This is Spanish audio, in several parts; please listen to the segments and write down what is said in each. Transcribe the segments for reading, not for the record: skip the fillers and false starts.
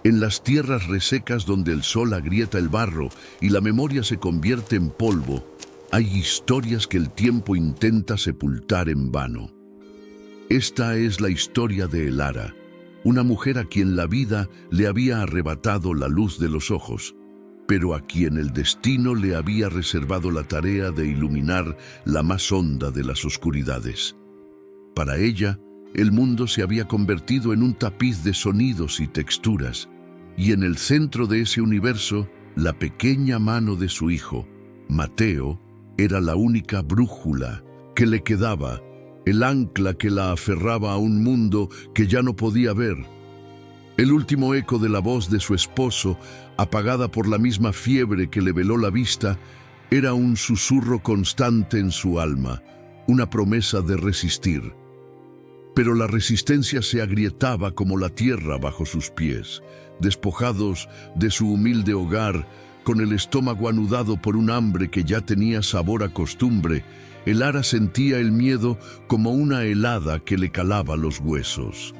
En las tierras resecas donde el sol agrieta el barro y la memoria se convierte en polvo, hay historias que el tiempo intenta sepultar en vano. Esta es la historia de Elara, una mujer a quien la vida le había arrebatado la luz de los ojos, pero a quien el destino le había reservado la tarea de iluminar la más honda de las oscuridades. Para ella, el mundo se había convertido en un tapiz de sonidos y texturas, y en el centro de ese universo, la pequeña mano de su hijo, Mateo, era la única brújula que le quedaba, el ancla que la aferraba a un mundo que ya no podía ver. El último eco de la voz de su esposo, apagada por la misma fiebre que le veló la vista, era un susurro constante en su alma, una promesa de resistir. Pero la resistencia se agrietaba como la tierra bajo sus pies. Despojados de su humilde hogar, con el estómago anudado por un hambre que ya tenía sabor a costumbre, Elara sentía el miedo como una helada que le calaba los huesos.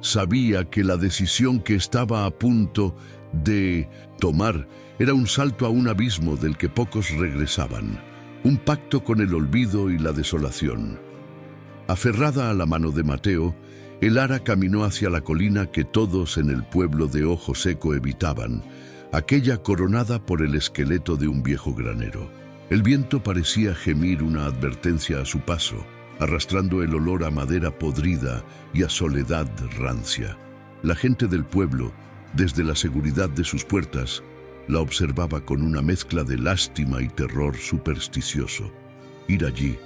Sabía que la decisión que estaba a punto de tomar era un salto a un abismo del que pocos regresaban, un pacto con el olvido y la desolación. Aferrada a la mano de Mateo, Elara caminó hacia la colina que todos en el pueblo de Ojo Seco evitaban, aquella coronada por el esqueleto de un viejo granero. El viento parecía gemir una advertencia a su paso, arrastrando el olor a madera podrida y a soledad rancia. La gente del pueblo, desde la seguridad de sus puertas, la observaba con una mezcla de lástima y terror supersticioso. Ir allí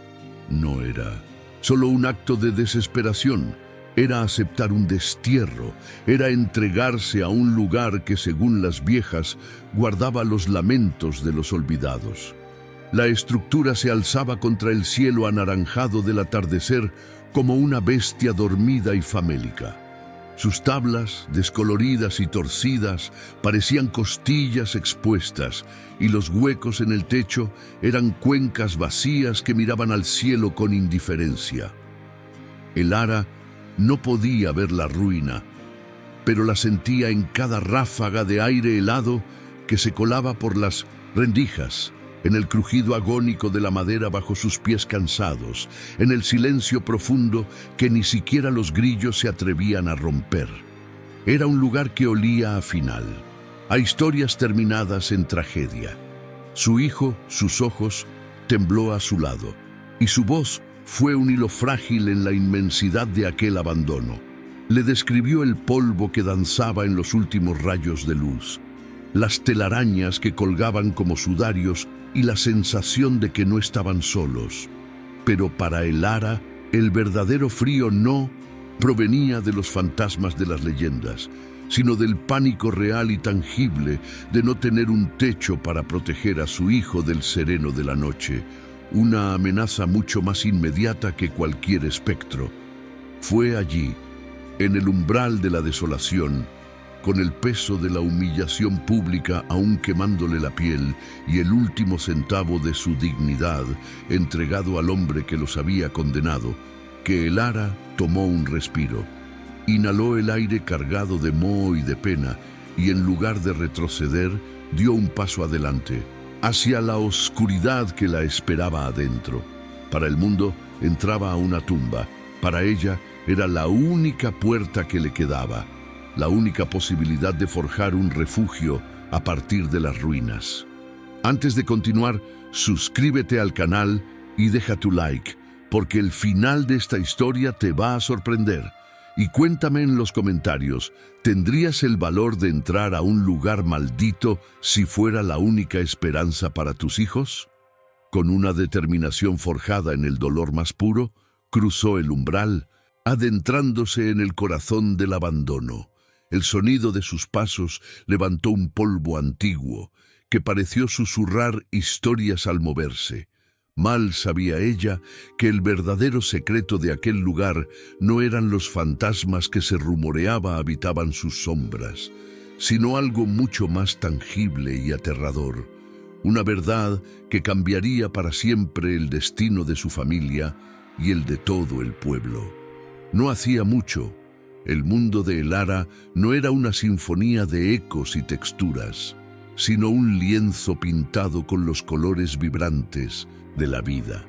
no era solo un acto de desesperación, era aceptar un destierro, era entregarse a un lugar que, según las viejas, guardaba los lamentos de los olvidados. La estructura se alzaba contra el cielo anaranjado del atardecer como una bestia dormida y famélica. Sus tablas, descoloridas y torcidas, parecían costillas expuestas, y los huecos en el techo eran cuencas vacías que miraban al cielo con indiferencia. Elara no podía ver la ruina, pero la sentía en cada ráfaga de aire helado que se colaba por las rendijas, en el crujido agónico de la madera bajo sus pies cansados, en el silencio profundo que ni siquiera los grillos se atrevían a romper. Era un lugar que olía a final, a historias terminadas en tragedia. Su hijo, sus ojos, tembló a su lado, y su voz fue un hilo frágil en la inmensidad de aquel abandono. Le describió el polvo que danzaba en los últimos rayos de luz, las telarañas que colgaban como sudarios y la sensación de que no estaban solos. Pero para Elara, el verdadero frío no provenía de los fantasmas de las leyendas, sino del pánico real y tangible de no tener un techo para proteger a su hijo del sereno de la noche, una amenaza mucho más inmediata que cualquier espectro. Fue allí, en el umbral de la desolación, con el peso de la humillación pública aún quemándole la piel y el último centavo de su dignidad entregado al hombre que los había condenado, que Elara tomó un respiro. Inhaló el aire cargado de moho y de pena y en lugar de retroceder, dio un paso adelante, hacia la oscuridad que la esperaba adentro. Para el mundo entraba a una tumba, para ella era la única puerta que le quedaba, la única posibilidad de forjar un refugio a partir de las ruinas. Antes de continuar, suscríbete al canal y deja tu like, porque el final de esta historia te va a sorprender. Y cuéntame en los comentarios, ¿tendrías el valor de entrar a un lugar maldito si fuera la única esperanza para tus hijos? Con una determinación forjada en el dolor más puro, cruzó el umbral, adentrándose en el corazón del abandono. El sonido de sus pasos levantó un polvo antiguo, que pareció susurrar historias al moverse. Mal sabía ella que el verdadero secreto de aquel lugar no eran los fantasmas que se rumoreaba habitaban sus sombras, sino algo mucho más tangible y aterrador, una verdad que cambiaría para siempre el destino de su familia y el de todo el pueblo. No hacía mucho, El mundo de Elara no era una sinfonía de ecos y texturas, sino un lienzo pintado con los colores vibrantes de la vida.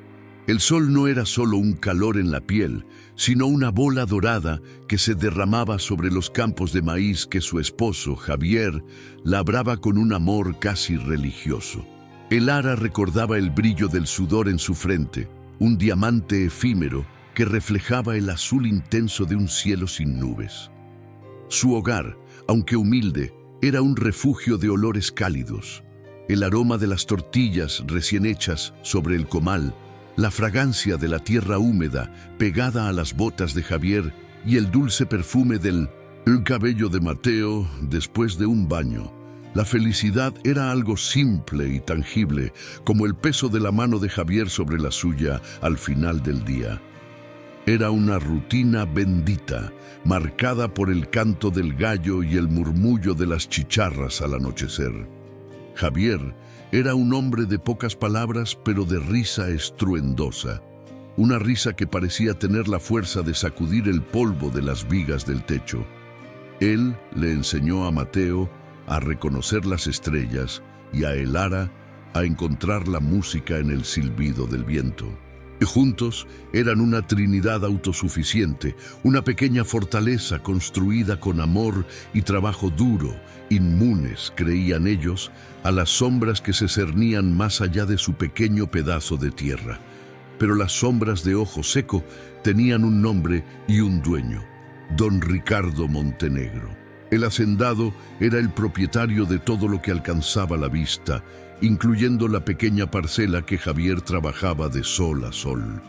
El sol no era solo un calor en la piel, sino una bola dorada que se derramaba sobre los campos de maíz que su esposo, Javier, labraba con un amor casi religioso. Elara recordaba el brillo del sudor en su frente, un diamante efímero que reflejaba el azul intenso de un cielo sin nubes. Su hogar, aunque humilde, era un refugio de olores cálidos. El aroma de las tortillas recién hechas sobre el comal, la fragancia de la tierra húmeda pegada a las botas de Javier y el dulce perfume del cabello de Mateo después de un baño. La felicidad era algo simple y tangible, como el peso de la mano de Javier sobre la suya al final del día. Era una rutina bendita, marcada por el canto del gallo y el murmullo de las chicharras al anochecer. Javier era un hombre de pocas palabras, pero de risa estruendosa. Una risa que parecía tener la fuerza de sacudir el polvo de las vigas del techo. Él le enseñó a Mateo a reconocer las estrellas y a Elara a encontrar la música en el silbido del viento. Y juntos eran una trinidad autosuficiente, una pequeña fortaleza construida con amor y trabajo duro, inmunes, creían ellos, a las sombras que se cernían más allá de su pequeño pedazo de tierra. Pero las sombras de Ojo Seco tenían un nombre y un dueño: Don Ricardo Montenegro. El hacendado era el propietario de todo lo que alcanzaba la vista, incluyendo la pequeña parcela que Javier trabajaba de sol a sol.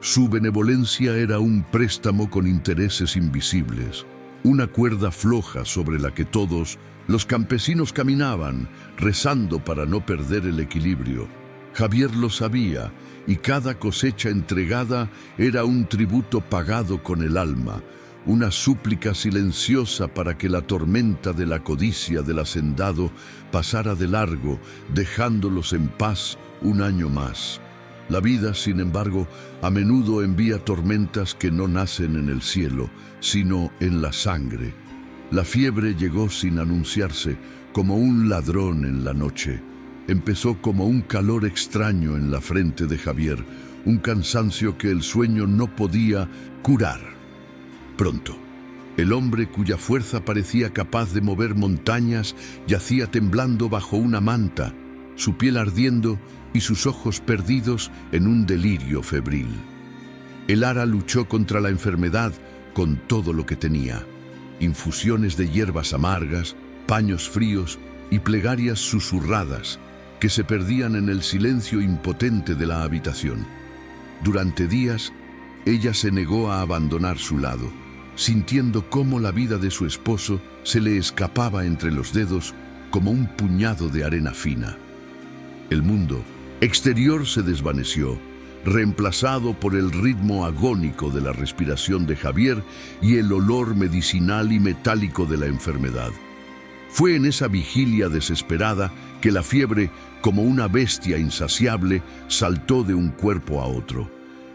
Su benevolencia era un préstamo con intereses invisibles, una cuerda floja sobre la que todos los campesinos caminaban, rezando para no perder el equilibrio. Javier lo sabía, y cada cosecha entregada era un tributo pagado con el alma, una súplica silenciosa para que la tormenta de la codicia del hacendado pasara de largo, dejándolos en paz un año más. La vida, sin embargo, a menudo envía tormentas que no nacen en el cielo, sino en la sangre. La fiebre llegó sin anunciarse, como un ladrón en la noche. Empezó como un calor extraño en la frente de Javier, un cansancio que el sueño no podía curar. Pronto, el hombre cuya fuerza parecía capaz de mover montañas yacía temblando bajo una manta, su piel ardiendo y sus ojos perdidos en un delirio febril. Elara luchó contra la enfermedad con todo lo que tenía: infusiones de hierbas amargas, paños fríos y plegarias susurradas que se perdían en el silencio impotente de la habitación. Durante días, ella se negó a abandonar su lado, sintiendo cómo la vida de su esposo se le escapaba entre los dedos como un puñado de arena fina. El mundo exterior se desvaneció, reemplazado por el ritmo agónico de la respiración de Javier y el olor medicinal y metálico de la enfermedad. Fue en esa vigilia desesperada que la fiebre, como una bestia insaciable, saltó de un cuerpo a otro.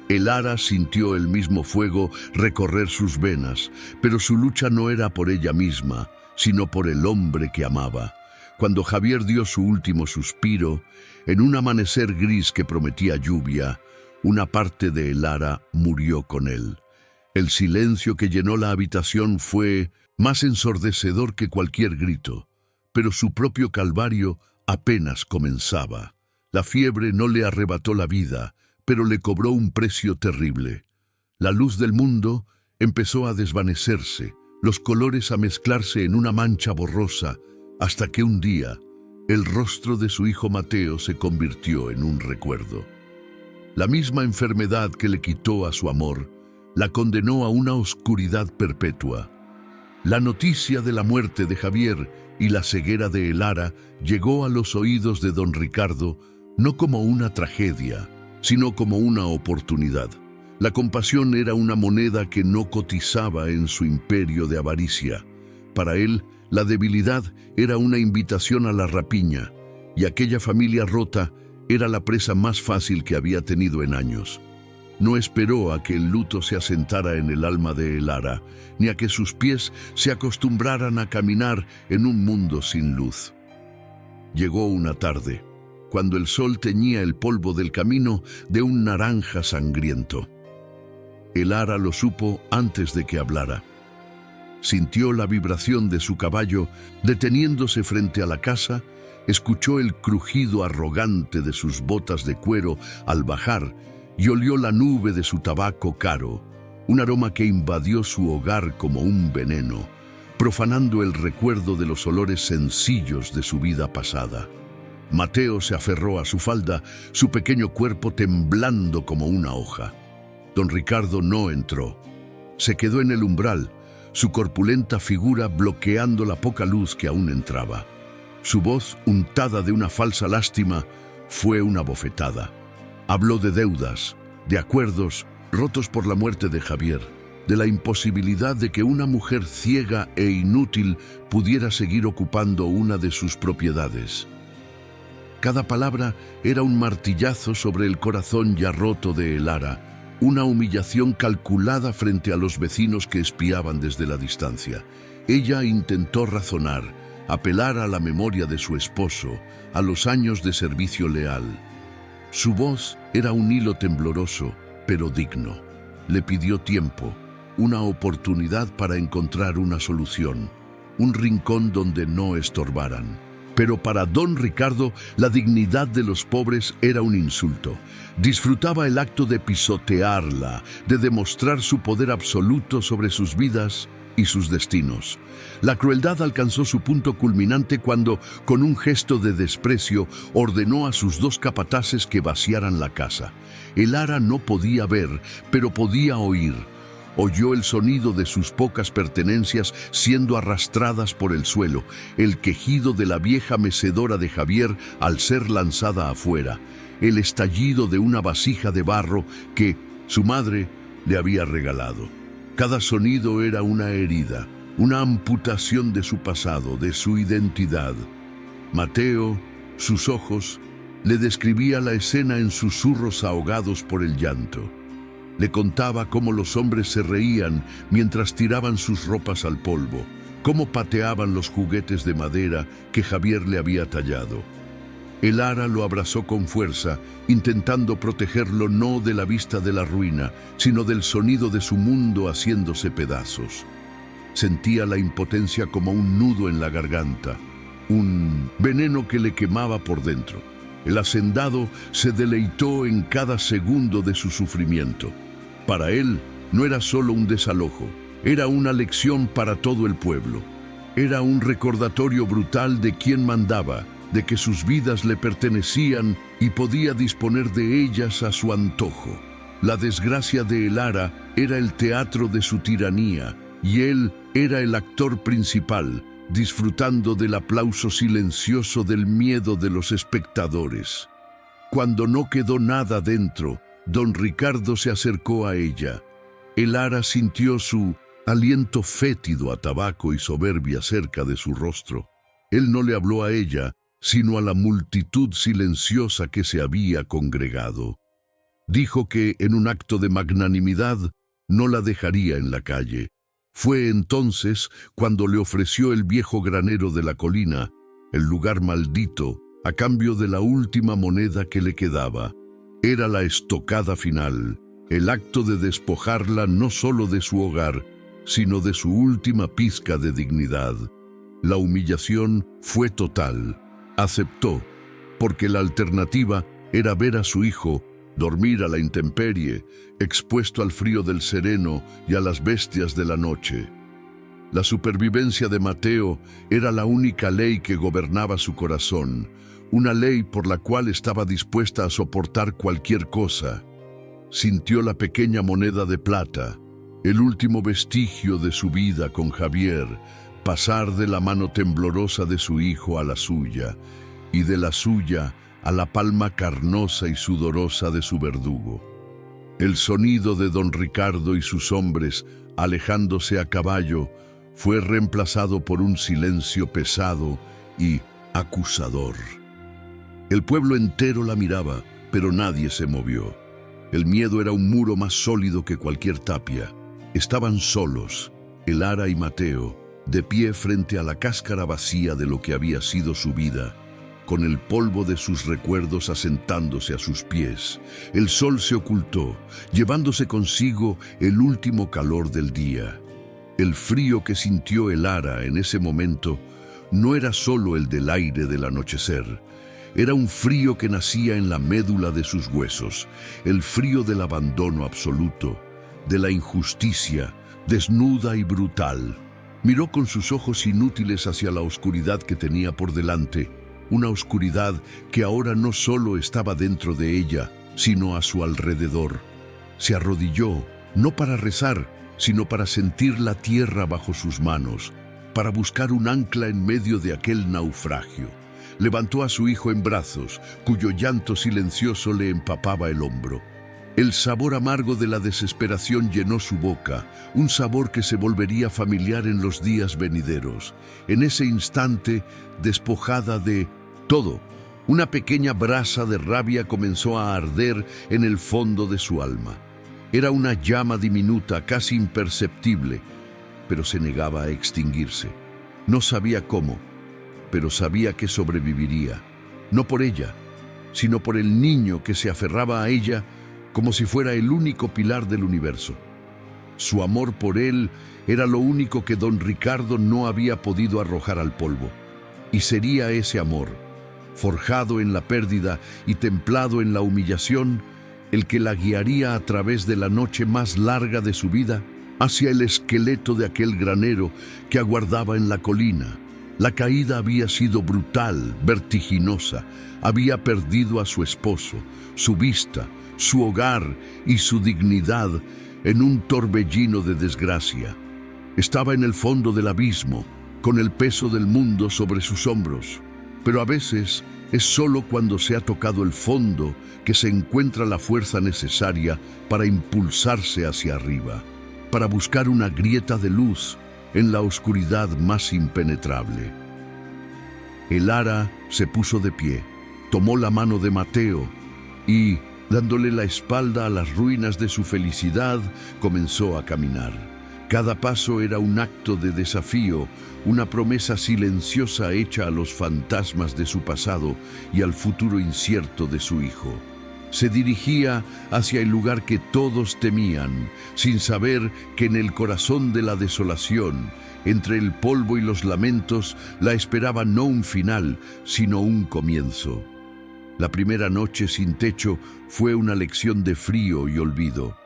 Elara sintió el mismo fuego recorrer sus venas, pero su lucha no era por ella misma, sino por el hombre que amaba. Cuando Javier dio su último suspiro, en un amanecer gris que prometía lluvia, una parte de Elara murió con él. El silencio que llenó la habitación fue más ensordecedor que cualquier grito, pero su propio calvario apenas comenzaba. La fiebre no le arrebató la vida, pero le cobró un precio terrible. La luz del mundo empezó a desvanecerse, los colores a mezclarse en una mancha borrosa, hasta que un día el rostro de su hijo Mateo se convirtió en un recuerdo. La misma enfermedad que le quitó a su amor la condenó a una oscuridad perpetua. La noticia de la muerte de Javier y la ceguera de Elara llegó a los oídos de don Ricardo no como una tragedia, sino como una oportunidad. La compasión era una moneda que no cotizaba en su imperio de avaricia. Para él, la debilidad era una invitación a la rapiña, y aquella familia rota era la presa más fácil que había tenido en años. no esperó a que el luto se asentara en el alma de Elara, ni a que sus pies se acostumbraran a caminar en un mundo sin luz. Llegó una tarde, cuando el sol teñía el polvo del camino de un naranja sangriento. Elara lo supo antes de que hablara. Sintió la vibración de su caballo deteniéndose frente a la casa, escuchó el crujido arrogante de sus botas de cuero al bajar y olió la nube de su tabaco caro, un aroma que invadió su hogar como un veneno, profanando el recuerdo de los olores sencillos de su vida pasada. Mateo se aferró a su falda, su pequeño cuerpo temblando como una hoja. Don Ricardo no entró. Se quedó en el umbral, su corpulenta figura bloqueando la poca luz que aún entraba. Su voz, untada de una falsa lástima, fue una bofetada. Habló de deudas, de acuerdos rotos por la muerte de Javier, de la imposibilidad de que una mujer ciega e inútil pudiera seguir ocupando una de sus propiedades. Cada palabra era un martillazo sobre el corazón ya roto de Elara, una humillación calculada frente a los vecinos que espiaban desde la distancia. Ella intentó razonar, apelar a la memoria de su esposo, a los años de servicio leal. Su voz era un hilo tembloroso, pero digno. Le pidió tiempo, una oportunidad para encontrar una solución, un rincón donde no estorbaran. Pero para don Ricardo, la dignidad de los pobres era un insulto. Disfrutaba el acto de pisotearla, de demostrar su poder absoluto sobre sus vidas y sus destinos. La crueldad alcanzó su punto culminante cuando, con un gesto de desprecio, ordenó a sus dos capataces que vaciaran la casa. Elara no podía ver, pero podía oír. Oyó el sonido de sus pocas pertenencias siendo arrastradas por el suelo, el quejido de la vieja mecedora de Javier al ser lanzada afuera, el estallido de una vasija de barro que su madre le había regalado. Cada sonido era una herida, una amputación de su pasado, de su identidad. Mateo, sus ojos, le describía la escena en susurros ahogados por el llanto. Le contaba cómo los hombres se reían mientras tiraban sus ropas al polvo, cómo pateaban los juguetes de madera que Javier le había tallado. Elara lo abrazó con fuerza, intentando protegerlo no de la vista de la ruina, sino del sonido de su mundo haciéndose pedazos. Sentía la impotencia como un nudo en la garganta, un veneno que le quemaba por dentro. El hacendado se deleitó en cada segundo de su sufrimiento. Para él no era solo un desalojo, era una lección para todo el pueblo. Era un recordatorio brutal de quién mandaba, de que sus vidas le pertenecían y podía disponer de ellas a su antojo. La desgracia de Elara era el teatro de su tiranía y él era el actor principal, disfrutando del aplauso silencioso del miedo de los espectadores. Cuando no quedó nada dentro, don Ricardo se acercó a ella. Elara sintió su aliento fétido a tabaco y soberbia cerca de su rostro. Él no le habló a ella, sino a la multitud silenciosa que se había congregado. Dijo que, en un acto de magnanimidad, no la dejaría en la calle. Fue entonces cuando le ofreció el viejo granero de la colina, el lugar maldito, a cambio de la última moneda que le quedaba. Era la estocada final, el acto de despojarla no solo de su hogar, sino de su última pizca de dignidad. La humillación fue total. Aceptó, porque la alternativa era ver a su hijo dormir a la intemperie, expuesto al frío del sereno y a las bestias de la noche. La supervivencia de Mateo era la única ley que gobernaba su corazón, una ley por la cual estaba dispuesta a soportar cualquier cosa. Sintió la pequeña moneda de plata, el último vestigio de su vida con Javier, pasar de la mano temblorosa de su hijo a la suya, y de la suya a la palma carnosa y sudorosa de su verdugo. El sonido de don Ricardo y sus hombres, alejándose a caballo, fue reemplazado por un silencio pesado y acusador. El pueblo entero la miraba, pero nadie se movió. El miedo era un muro más sólido que cualquier tapia. Estaban solos, Elara y Mateo, de pie frente a la cáscara vacía de lo que había sido su vida, con el polvo de sus recuerdos asentándose a sus pies. El sol se ocultó, llevándose consigo el último calor del día. El frío que sintió Elara en ese momento no era solo el del aire del anochecer. Era un frío que nacía en la médula de sus huesos, el frío del abandono absoluto, de la injusticia, desnuda y brutal. Miró con sus ojos inútiles hacia la oscuridad que tenía por delante, una oscuridad que ahora no solo estaba dentro de ella, sino a su alrededor. Se arrodilló, no para rezar, sino para sentir la tierra bajo sus manos, para buscar un ancla en medio de aquel naufragio. Levantó a su hijo en brazos, cuyo llanto silencioso le empapaba el hombro. El sabor amargo de la desesperación llenó su boca, un sabor que se volvería familiar en los días venideros. En ese instante, despojada de todo, una pequeña brasa de rabia comenzó a arder en el fondo de su alma. Era una llama diminuta, casi imperceptible, pero se negaba a extinguirse. No sabía cómo, pero sabía que sobreviviría, no por ella, sino por el niño que se aferraba a ella como si fuera el único pilar del universo. Su amor por él era lo único que don Ricardo no había podido arrojar al polvo. Y sería ese amor, forjado en la pérdida y templado en la humillación, el que la guiaría a través de la noche más larga de su vida hacia el esqueleto de aquel granero que aguardaba en la colina. La caída había sido brutal, vertiginosa. Había perdido a su esposo, su vista, su hogar y su dignidad en un torbellino de desgracia. Estaba en el fondo del abismo, con el peso del mundo sobre sus hombros. Pero a veces es solo cuando se ha tocado el fondo que se encuentra la fuerza necesaria para impulsarse hacia arriba, para buscar una grieta de luz en la oscuridad más impenetrable. Elara se puso de pie, tomó la mano de Mateo y, dándole la espalda a las ruinas de su felicidad, comenzó a caminar. Cada paso era un acto de desafío, una promesa silenciosa hecha a los fantasmas de su pasado y al futuro incierto de su hijo. Se dirigía hacia el lugar que todos temían, sin saber que en el corazón de la desolación, entre el polvo y los lamentos, la esperaba no un final, sino un comienzo. La primera noche sin techo fue una lección de frío y olvido.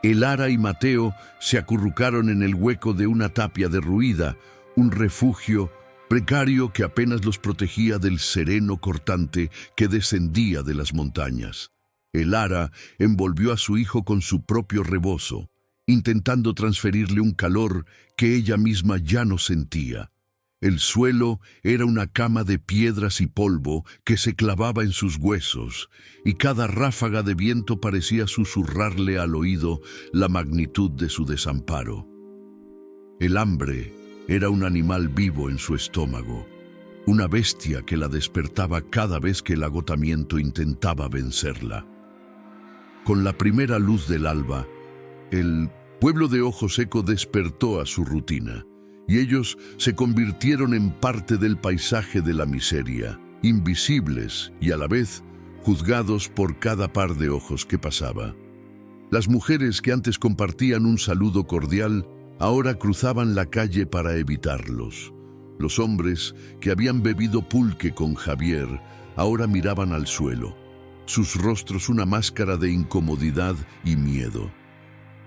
Elara y Mateo se acurrucaron en el hueco de una tapia derruida, un refugio precario que apenas los protegía del sereno cortante que descendía de las montañas. Elara envolvió a su hijo con su propio rebozo, intentando transferirle un calor que ella misma ya no sentía. El suelo era una cama de piedras y polvo que se clavaba en sus huesos, y cada ráfaga de viento parecía susurrarle al oído la magnitud de su desamparo. El hambre era un animal vivo en su estómago, una bestia que la despertaba cada vez que el agotamiento intentaba vencerla. Con la primera luz del alba, el pueblo de Ojo Seco despertó a su rutina, y ellos se convirtieron en parte del paisaje de la miseria, invisibles y a la vez juzgados por cada par de ojos que pasaba. Las mujeres que antes compartían un saludo cordial, ahora cruzaban la calle para evitarlos. Los hombres que habían bebido pulque con Javier, ahora miraban al suelo, sus rostros una máscara de incomodidad y miedo.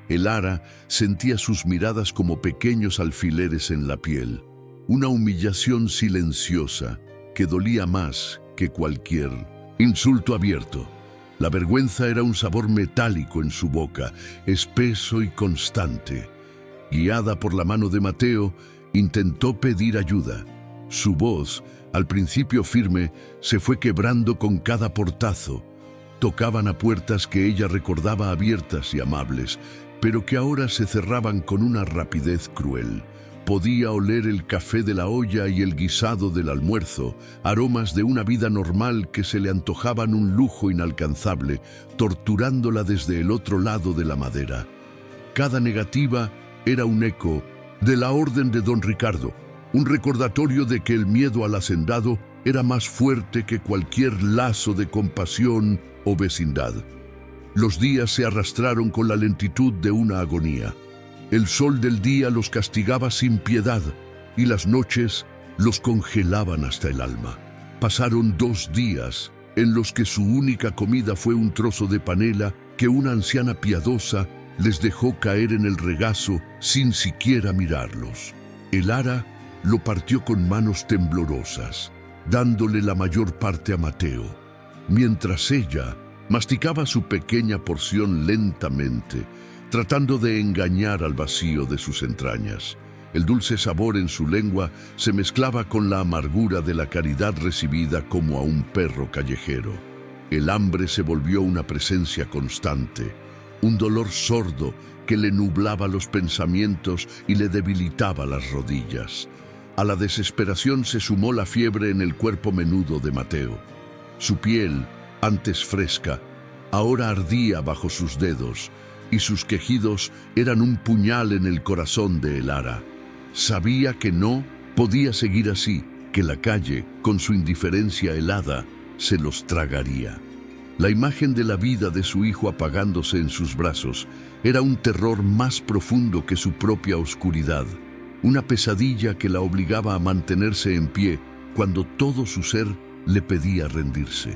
Elara sentía sus miradas como pequeños alfileres en la piel, una humillación silenciosa que dolía más que cualquier insulto abierto. La vergüenza era un sabor metálico en su boca, espeso y constante. Guiada por la mano de Mateo, intentó pedir ayuda. Su voz, al principio firme, se fue quebrando con cada portazo. Tocaban a puertas que ella recordaba abiertas y amables, pero que ahora se cerraban con una rapidez cruel. Podía oler el café de la olla y el guisado del almuerzo, aromas de una vida normal que se le antojaban un lujo inalcanzable, torturándola desde el otro lado de la madera. Cada negativa era un eco de la orden de don Ricardo, un recordatorio de que el miedo al hacendado era más fuerte que cualquier lazo de compasión o vecindad. Los días se arrastraron con la lentitud de una agonía. El sol del día los castigaba sin piedad y las noches los congelaban hasta el alma. Pasaron 2 días en los que su única comida fue un trozo de panela que una anciana piadosa les dejó caer en el regazo sin siquiera mirarlos. El ara lo partió con manos temblorosas, dándole la mayor parte a Mateo, mientras ella masticaba su pequeña porción lentamente, tratando de engañar al vacío de sus entrañas. El dulce sabor en su lengua se mezclaba con la amargura de la caridad recibida como a un perro callejero. El hambre se volvió una presencia constante, un dolor sordo que le nublaba los pensamientos y le debilitaba las rodillas. A la desesperación se sumó la fiebre en el cuerpo menudo de Mateo. Su piel, antes fresca, ahora ardía bajo sus dedos, y sus quejidos eran un puñal en el corazón de el ara. Sabía que no podía seguir así, que la calle, con su indiferencia helada, se los tragaría. La imagen de la vida de su hijo apagándose en sus brazos era un terror más profundo que su propia oscuridad, una pesadilla que la obligaba a mantenerse en pie cuando todo su ser le pedía rendirse.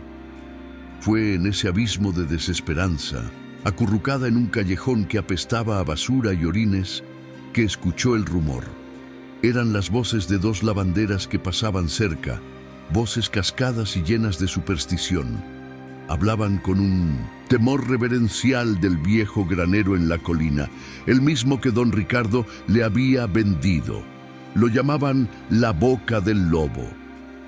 Fue en ese abismo de desesperanza, acurrucada en un callejón que apestaba a basura y orines, que escuchó el rumor. Eran las voces de 2 lavanderas que pasaban cerca, voces cascadas y llenas de superstición. Hablaban con un temor reverencial del viejo granero en la colina, el mismo que don Ricardo le había vendido. Lo llamaban la boca del lobo,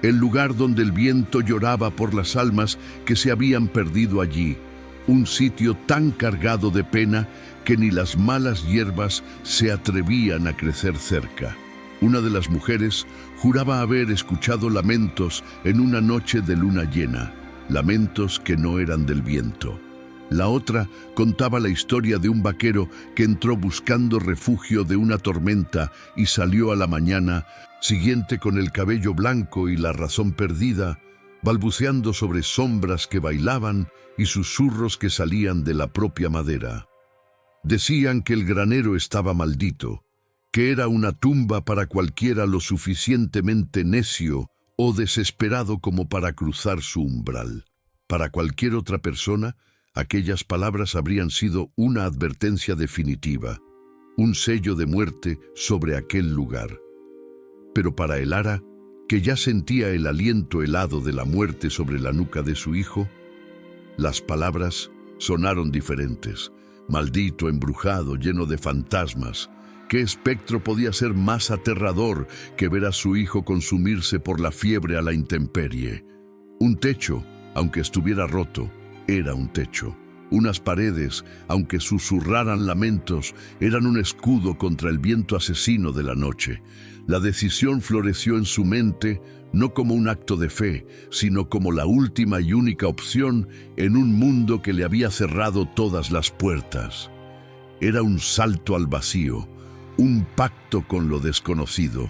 el lugar donde el viento lloraba por las almas que se habían perdido allí, un sitio tan cargado de pena que ni las malas hierbas se atrevían a crecer cerca. Una de las mujeres juraba haber escuchado lamentos en una noche de luna llena, lamentos que no eran del viento. La otra contaba la historia de un vaquero que entró buscando refugio de una tormenta y salió a la mañana siguiente con el cabello blanco y la razón perdida, balbuceando sobre sombras que bailaban y susurros que salían de la propia madera. Decían que el granero estaba maldito, que era una tumba para cualquiera lo suficientemente necio o desesperado como para cruzar su umbral. Para cualquier otra persona, aquellas palabras habrían sido una advertencia definitiva, un sello de muerte sobre aquel lugar. Pero para el ara, que ya sentía el aliento helado de la muerte sobre la nuca de su hijo, las palabras sonaron diferentes. Maldito, embrujado, lleno de fantasmas. ¿Qué espectro podía ser más aterrador que ver a su hijo consumirse por la fiebre a la intemperie? Un techo, aunque estuviera roto, era un techo. Unas paredes, aunque susurraran lamentos, eran un escudo contra el viento asesino de la noche. La decisión floreció en su mente, no como un acto de fe, sino como la última y única opción en un mundo que le había cerrado todas las puertas. Era un salto al vacío, un pacto con lo desconocido.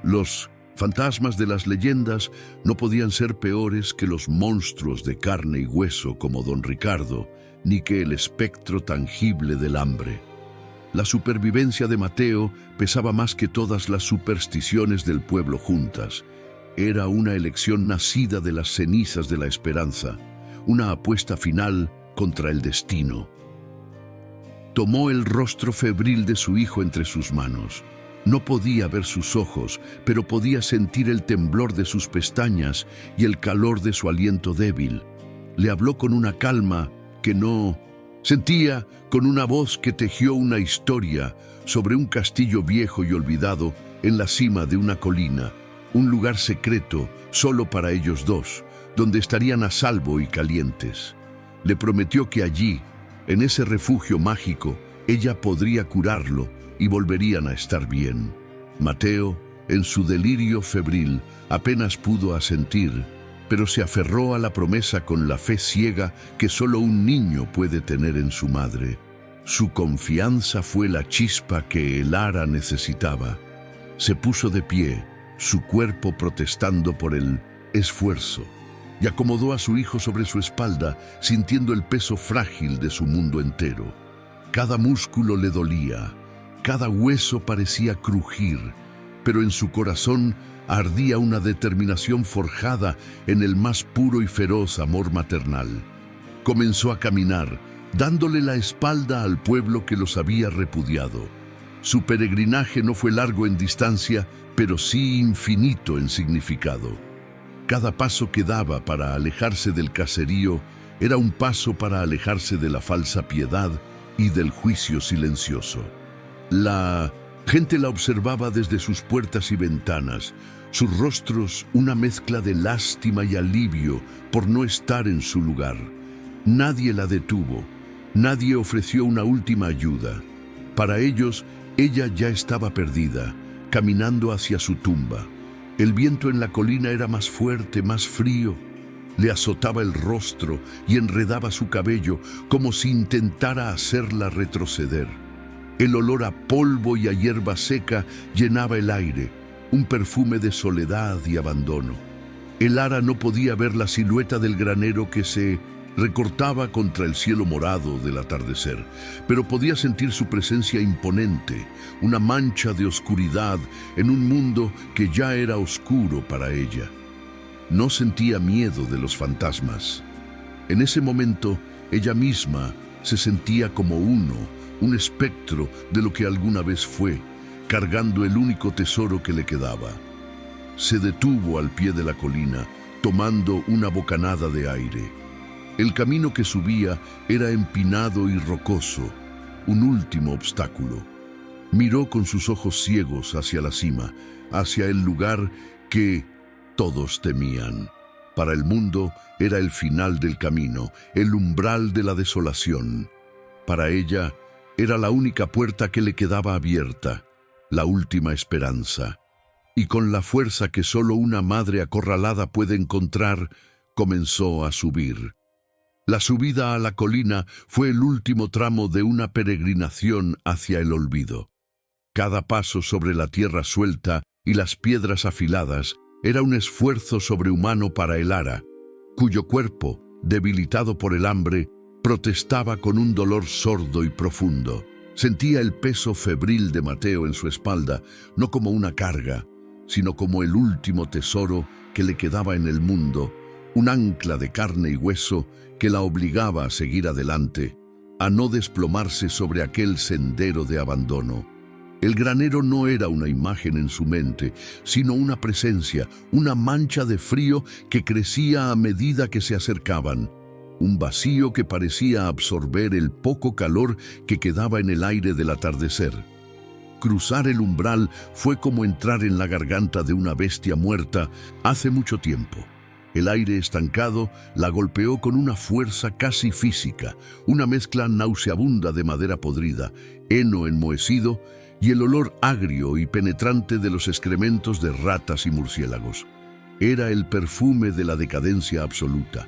Los fantasmas de las leyendas no podían ser peores que los monstruos de carne y hueso como don Ricardo, ni que el espectro tangible del hambre. La supervivencia de Mateo pesaba más que todas las supersticiones del pueblo juntas. Era una elección nacida de las cenizas de la esperanza, una apuesta final contra el destino. Tomó el rostro febril de su hijo entre sus manos. No podía ver sus ojos, pero podía sentir el temblor de sus pestañas y el calor de su aliento débil. Le habló con una calma que no sentía, con una voz que tejió una historia sobre un castillo viejo y olvidado en la cima de una colina, un lugar secreto solo para ellos dos, donde estarían a salvo y calientes. Le prometió que allí, en ese refugio mágico, ella podría curarlo y volverían a estar bien. Mateo, en su delirio febril, apenas pudo asentir, pero se aferró a la promesa con la fe ciega que solo un niño puede tener en su madre. Su confianza fue la chispa que el ara necesitaba. Se puso de pie, su cuerpo protestando por el esfuerzo, y acomodó a su hijo sobre su espalda, sintiendo el peso frágil de su mundo entero. Cada músculo le dolía, cada hueso parecía crujir, pero en su corazón ardía una determinación forjada en el más puro y feroz amor maternal. Comenzó a caminar, dándole la espalda al pueblo que los había repudiado. Su peregrinaje no fue largo en distancia, pero sí infinito en significado. Cada paso que daba para alejarse del caserío era un paso para alejarse de la falsa piedad y del juicio silencioso. La gente la observaba desde sus puertas y ventanas, sus rostros una mezcla de lástima y alivio por no estar en su lugar. Nadie la detuvo, nadie ofreció una última ayuda. Para ellos, ella ya estaba perdida, caminando hacia su tumba. El viento en la colina era más fuerte, más frío. Le azotaba el rostro y enredaba su cabello como si intentara hacerla retroceder. El olor a polvo y a hierba seca llenaba el aire, un perfume de soledad y abandono. El ara no podía ver la silueta del granero que se recortaba contra el cielo morado del atardecer, pero podía sentir su presencia imponente, una mancha de oscuridad en un mundo que ya era oscuro para ella. No sentía miedo de los fantasmas. En ese momento, ella misma se sentía como un espectro de lo que alguna vez fue, cargando el único tesoro que le quedaba. Se detuvo al pie de la colina, tomando una bocanada de aire. El camino que subía era empinado y rocoso, un último obstáculo. Miró con sus ojos ciegos hacia la cima, hacia el lugar que todos temían. Para el mundo era el final del camino, el umbral de la desolación. Para ella era la única puerta que le quedaba abierta, la última esperanza. Y con la fuerza que solo una madre acorralada puede encontrar, comenzó a subir. La subida a la colina fue el último tramo de una peregrinación hacia el olvido. Cada paso sobre la tierra suelta y las piedras afiladas era un esfuerzo sobrehumano para el ara, cuyo cuerpo, debilitado por el hambre, protestaba con un dolor sordo y profundo. Sentía el peso febril de Mateo en su espalda, no como una carga, sino como el último tesoro que le quedaba en el mundo, un ancla de carne y hueso que la obligaba a seguir adelante, a no desplomarse sobre aquel sendero de abandono. El granero no era una imagen en su mente, sino una presencia, una mancha de frío que crecía a medida que se acercaban, un vacío que parecía absorber el poco calor que quedaba en el aire del atardecer. Cruzar el umbral fue como entrar en la garganta de una bestia muerta hace mucho tiempo. El aire estancado la golpeó con una fuerza casi física, una mezcla nauseabunda de madera podrida, heno enmohecido y el olor agrio y penetrante de los excrementos de ratas y murciélagos. Era el perfume de la decadencia absoluta,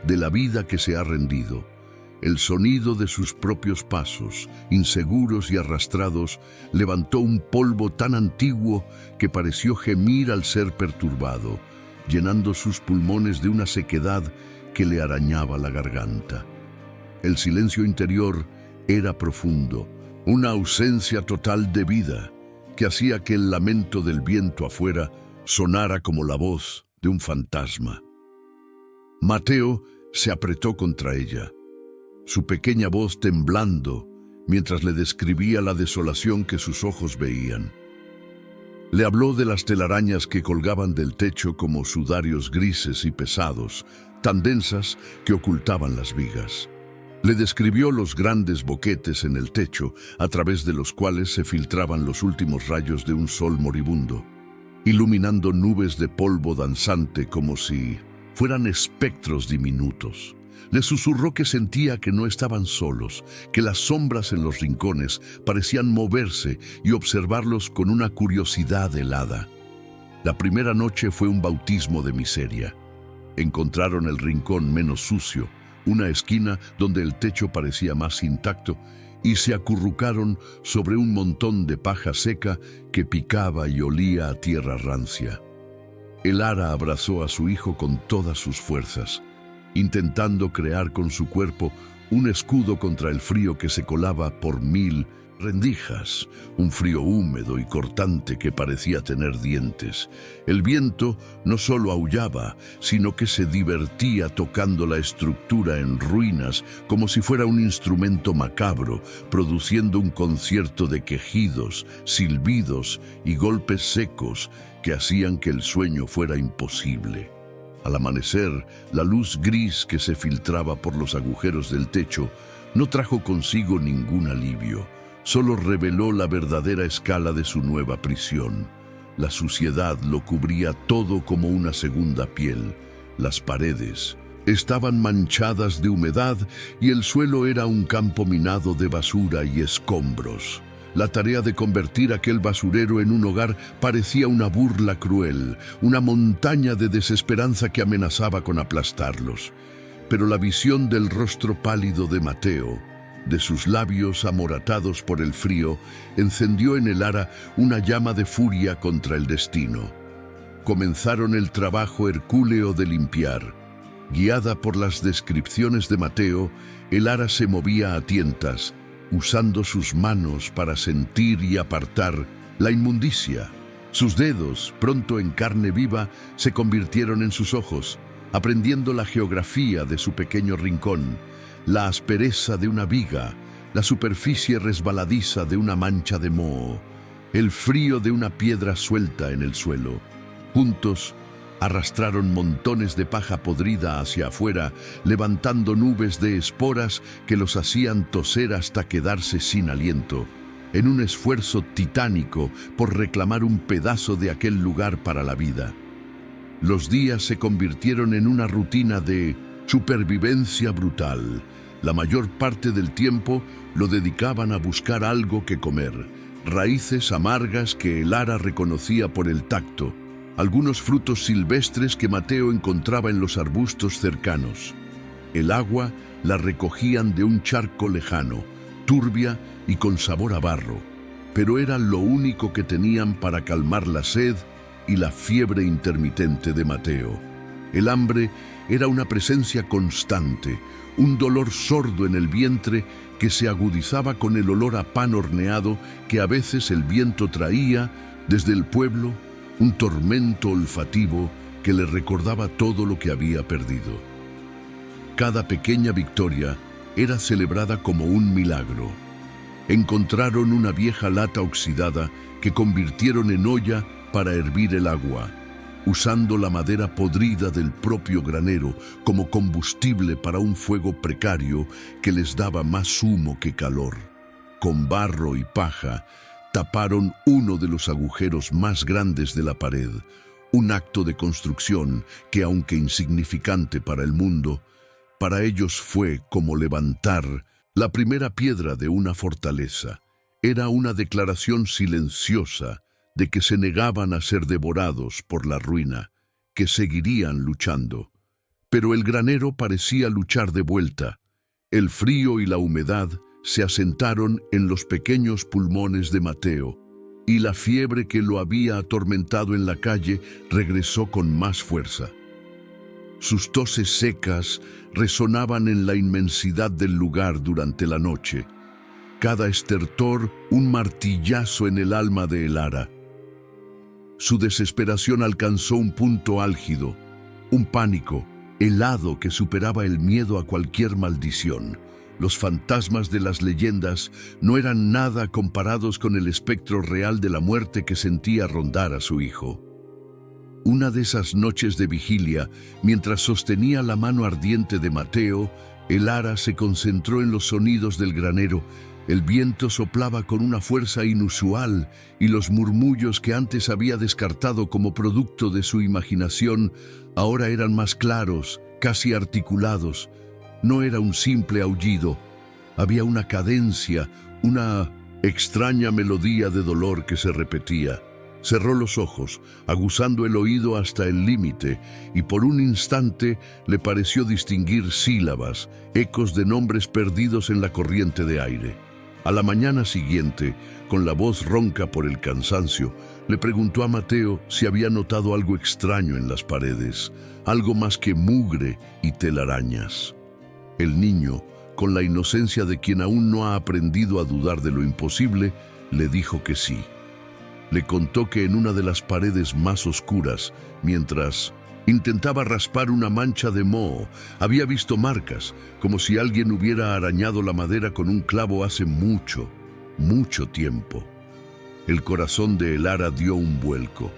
de la vida que se ha rendido. El sonido de sus propios pasos, inseguros y arrastrados, levantó un polvo tan antiguo que pareció gemir al ser perturbado, llenando sus pulmones de una sequedad que le arañaba la garganta. El silencio interior era profundo, una ausencia total de vida que hacía que el lamento del viento afuera sonara como la voz de un fantasma. Mateo se apretó contra ella, su pequeña voz temblando mientras le describía la desolación que sus ojos veían. Le habló de las telarañas que colgaban del techo como sudarios grises y pesados, tan densas que ocultaban las vigas. Le describió los grandes boquetes en el techo, a través de los cuales se filtraban los últimos rayos de un sol moribundo, iluminando nubes de polvo danzante como si fueran espectros diminutos. Le susurró que sentía que no estaban solos, que las sombras en los rincones parecían moverse y observarlos con una curiosidad helada. La primera noche fue un bautismo de miseria. Encontraron el rincón menos sucio, una esquina donde el techo parecía más intacto, y se acurrucaron sobre un montón de paja seca que picaba y olía a tierra rancia. El ara abrazó a su hijo con todas sus fuerzas, intentando crear con su cuerpo un escudo contra el frío que se colaba por 1000 rendijas, un frío húmedo y cortante que parecía tener dientes. El viento no solo aullaba, sino que se divertía tocando la estructura en ruinas como si fuera un instrumento macabro, produciendo un concierto de quejidos, silbidos y golpes secos que hacían que el sueño fuera imposible. Al amanecer, la luz gris que se filtraba por los agujeros del techo no trajo consigo ningún alivio. Solo reveló la verdadera escala de su nueva prisión. La suciedad lo cubría todo como una segunda piel. Las paredes estaban manchadas de humedad y el suelo era un campo minado de basura y escombros. La tarea de convertir aquel basurero en un hogar parecía una burla cruel, una montaña de desesperanza que amenazaba con aplastarlos. Pero la visión del rostro pálido de Mateo, de sus labios amoratados por el frío, encendió en el ara una llama de furia contra el destino. Comenzaron el trabajo hercúleo de limpiar. Guiada por las descripciones de Mateo, el ara se movía a tientas, usando sus manos para sentir y apartar la inmundicia. Sus dedos, pronto en carne viva, se convirtieron en sus ojos, aprendiendo la geografía de su pequeño rincón, la aspereza de una viga, la superficie resbaladiza de una mancha de moho, el frío de una piedra suelta en el suelo. Juntos, arrastraron montones de paja podrida hacia afuera, levantando nubes de esporas que los hacían toser hasta quedarse sin aliento, en un esfuerzo titánico por reclamar un pedazo de aquel lugar para la vida. Los días se convirtieron en una rutina de supervivencia brutal. La mayor parte del tiempo lo dedicaban a buscar algo que comer, raíces amargas que el ara reconocía por el tacto, algunos frutos silvestres que Mateo encontraba en los arbustos cercanos. El agua la recogían de un charco lejano, turbia y con sabor a barro, pero era lo único que tenían para calmar la sed y la fiebre intermitente de Mateo. El hambre era una presencia constante, un dolor sordo en el vientre que se agudizaba con el olor a pan horneado que a veces el viento traía desde el pueblo, un tormento olfativo que le recordaba todo lo que había perdido. Cada pequeña victoria era celebrada como un milagro. Encontraron una vieja lata oxidada que convirtieron en olla para hervir el agua, usando la madera podrida del propio granero como combustible para un fuego precario que les daba más humo que calor. Con barro y paja, taparon uno de los agujeros más grandes de la pared, un acto de construcción que, aunque insignificante para el mundo, para ellos fue como levantar la primera piedra de una fortaleza. Era una declaración silenciosa de que se negaban a ser devorados por la ruina, que seguirían luchando. Pero el granero parecía luchar de vuelta. El frío y la humedad se asentaron en los pequeños pulmones de Mateo, y la fiebre que lo había atormentado en la calle regresó con más fuerza. Sus toses secas resonaban en la inmensidad del lugar durante la noche, cada estertor un martillazo en el alma de el ara. Su desesperación alcanzó un punto álgido, un pánico helado que superaba el miedo a cualquier maldición. Los fantasmas de las leyendas no eran nada comparados con el espectro real de la muerte que sentía rondar a su hijo. Una de esas noches de vigilia, mientras sostenía la mano ardiente de Mateo, el ara se concentró en los sonidos del granero. El viento soplaba con una fuerza inusual y los murmullos que antes había descartado como producto de su imaginación ahora eran más claros, casi articulados. No era un simple aullido. Había una cadencia, una extraña melodía de dolor que se repetía. Cerró los ojos, aguzando el oído hasta el límite, y por un instante le pareció distinguir sílabas, ecos de nombres perdidos en la corriente de aire. A la mañana siguiente, con la voz ronca por el cansancio, le preguntó a Mateo si había notado algo extraño en las paredes, algo más que mugre y telarañas. El niño, con la inocencia de quien aún no ha aprendido a dudar de lo imposible, le dijo que sí. Le contó que en una de las paredes más oscuras, mientras intentaba raspar una mancha de moho, había visto marcas, como si alguien hubiera arañado la madera con un clavo hace mucho, mucho tiempo. El corazón de Elara dio un vuelco.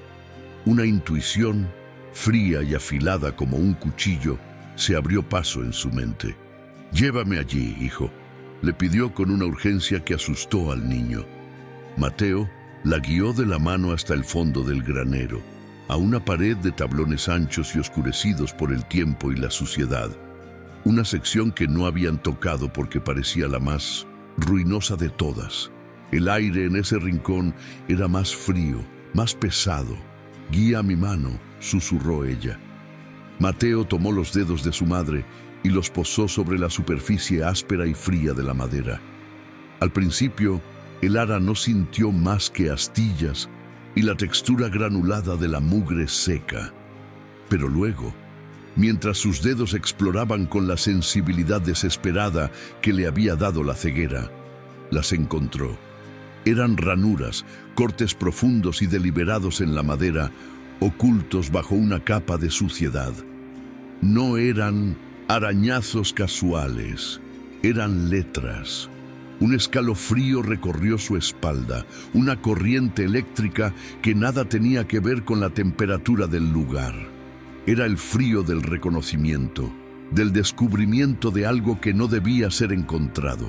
Una intuición, fría y afilada como un cuchillo, se abrió paso en su mente. «Llévame allí, hijo», le pidió con una urgencia que asustó al niño. Mateo la guió de la mano hasta el fondo del granero, a una pared de tablones anchos y oscurecidos por el tiempo y la suciedad. Una sección que no habían tocado porque parecía la más ruinosa de todas. El aire en ese rincón era más frío, más pesado. «Guía mi mano», susurró ella. Mateo tomó los dedos de su madre y los posó sobre la superficie áspera y fría de la madera. Al principio, Elara no sintió más que astillas y la textura granulada de la mugre seca. Pero luego, mientras sus dedos exploraban con la sensibilidad desesperada que le había dado la ceguera, las encontró. Eran ranuras, cortes profundos y deliberados en la madera, ocultos bajo una capa de suciedad. No eran arañazos casuales, eran letras. Un escalofrío recorrió su espalda, una corriente eléctrica que nada tenía que ver con la temperatura del lugar. Era el frío del reconocimiento, del descubrimiento de algo que no debía ser encontrado.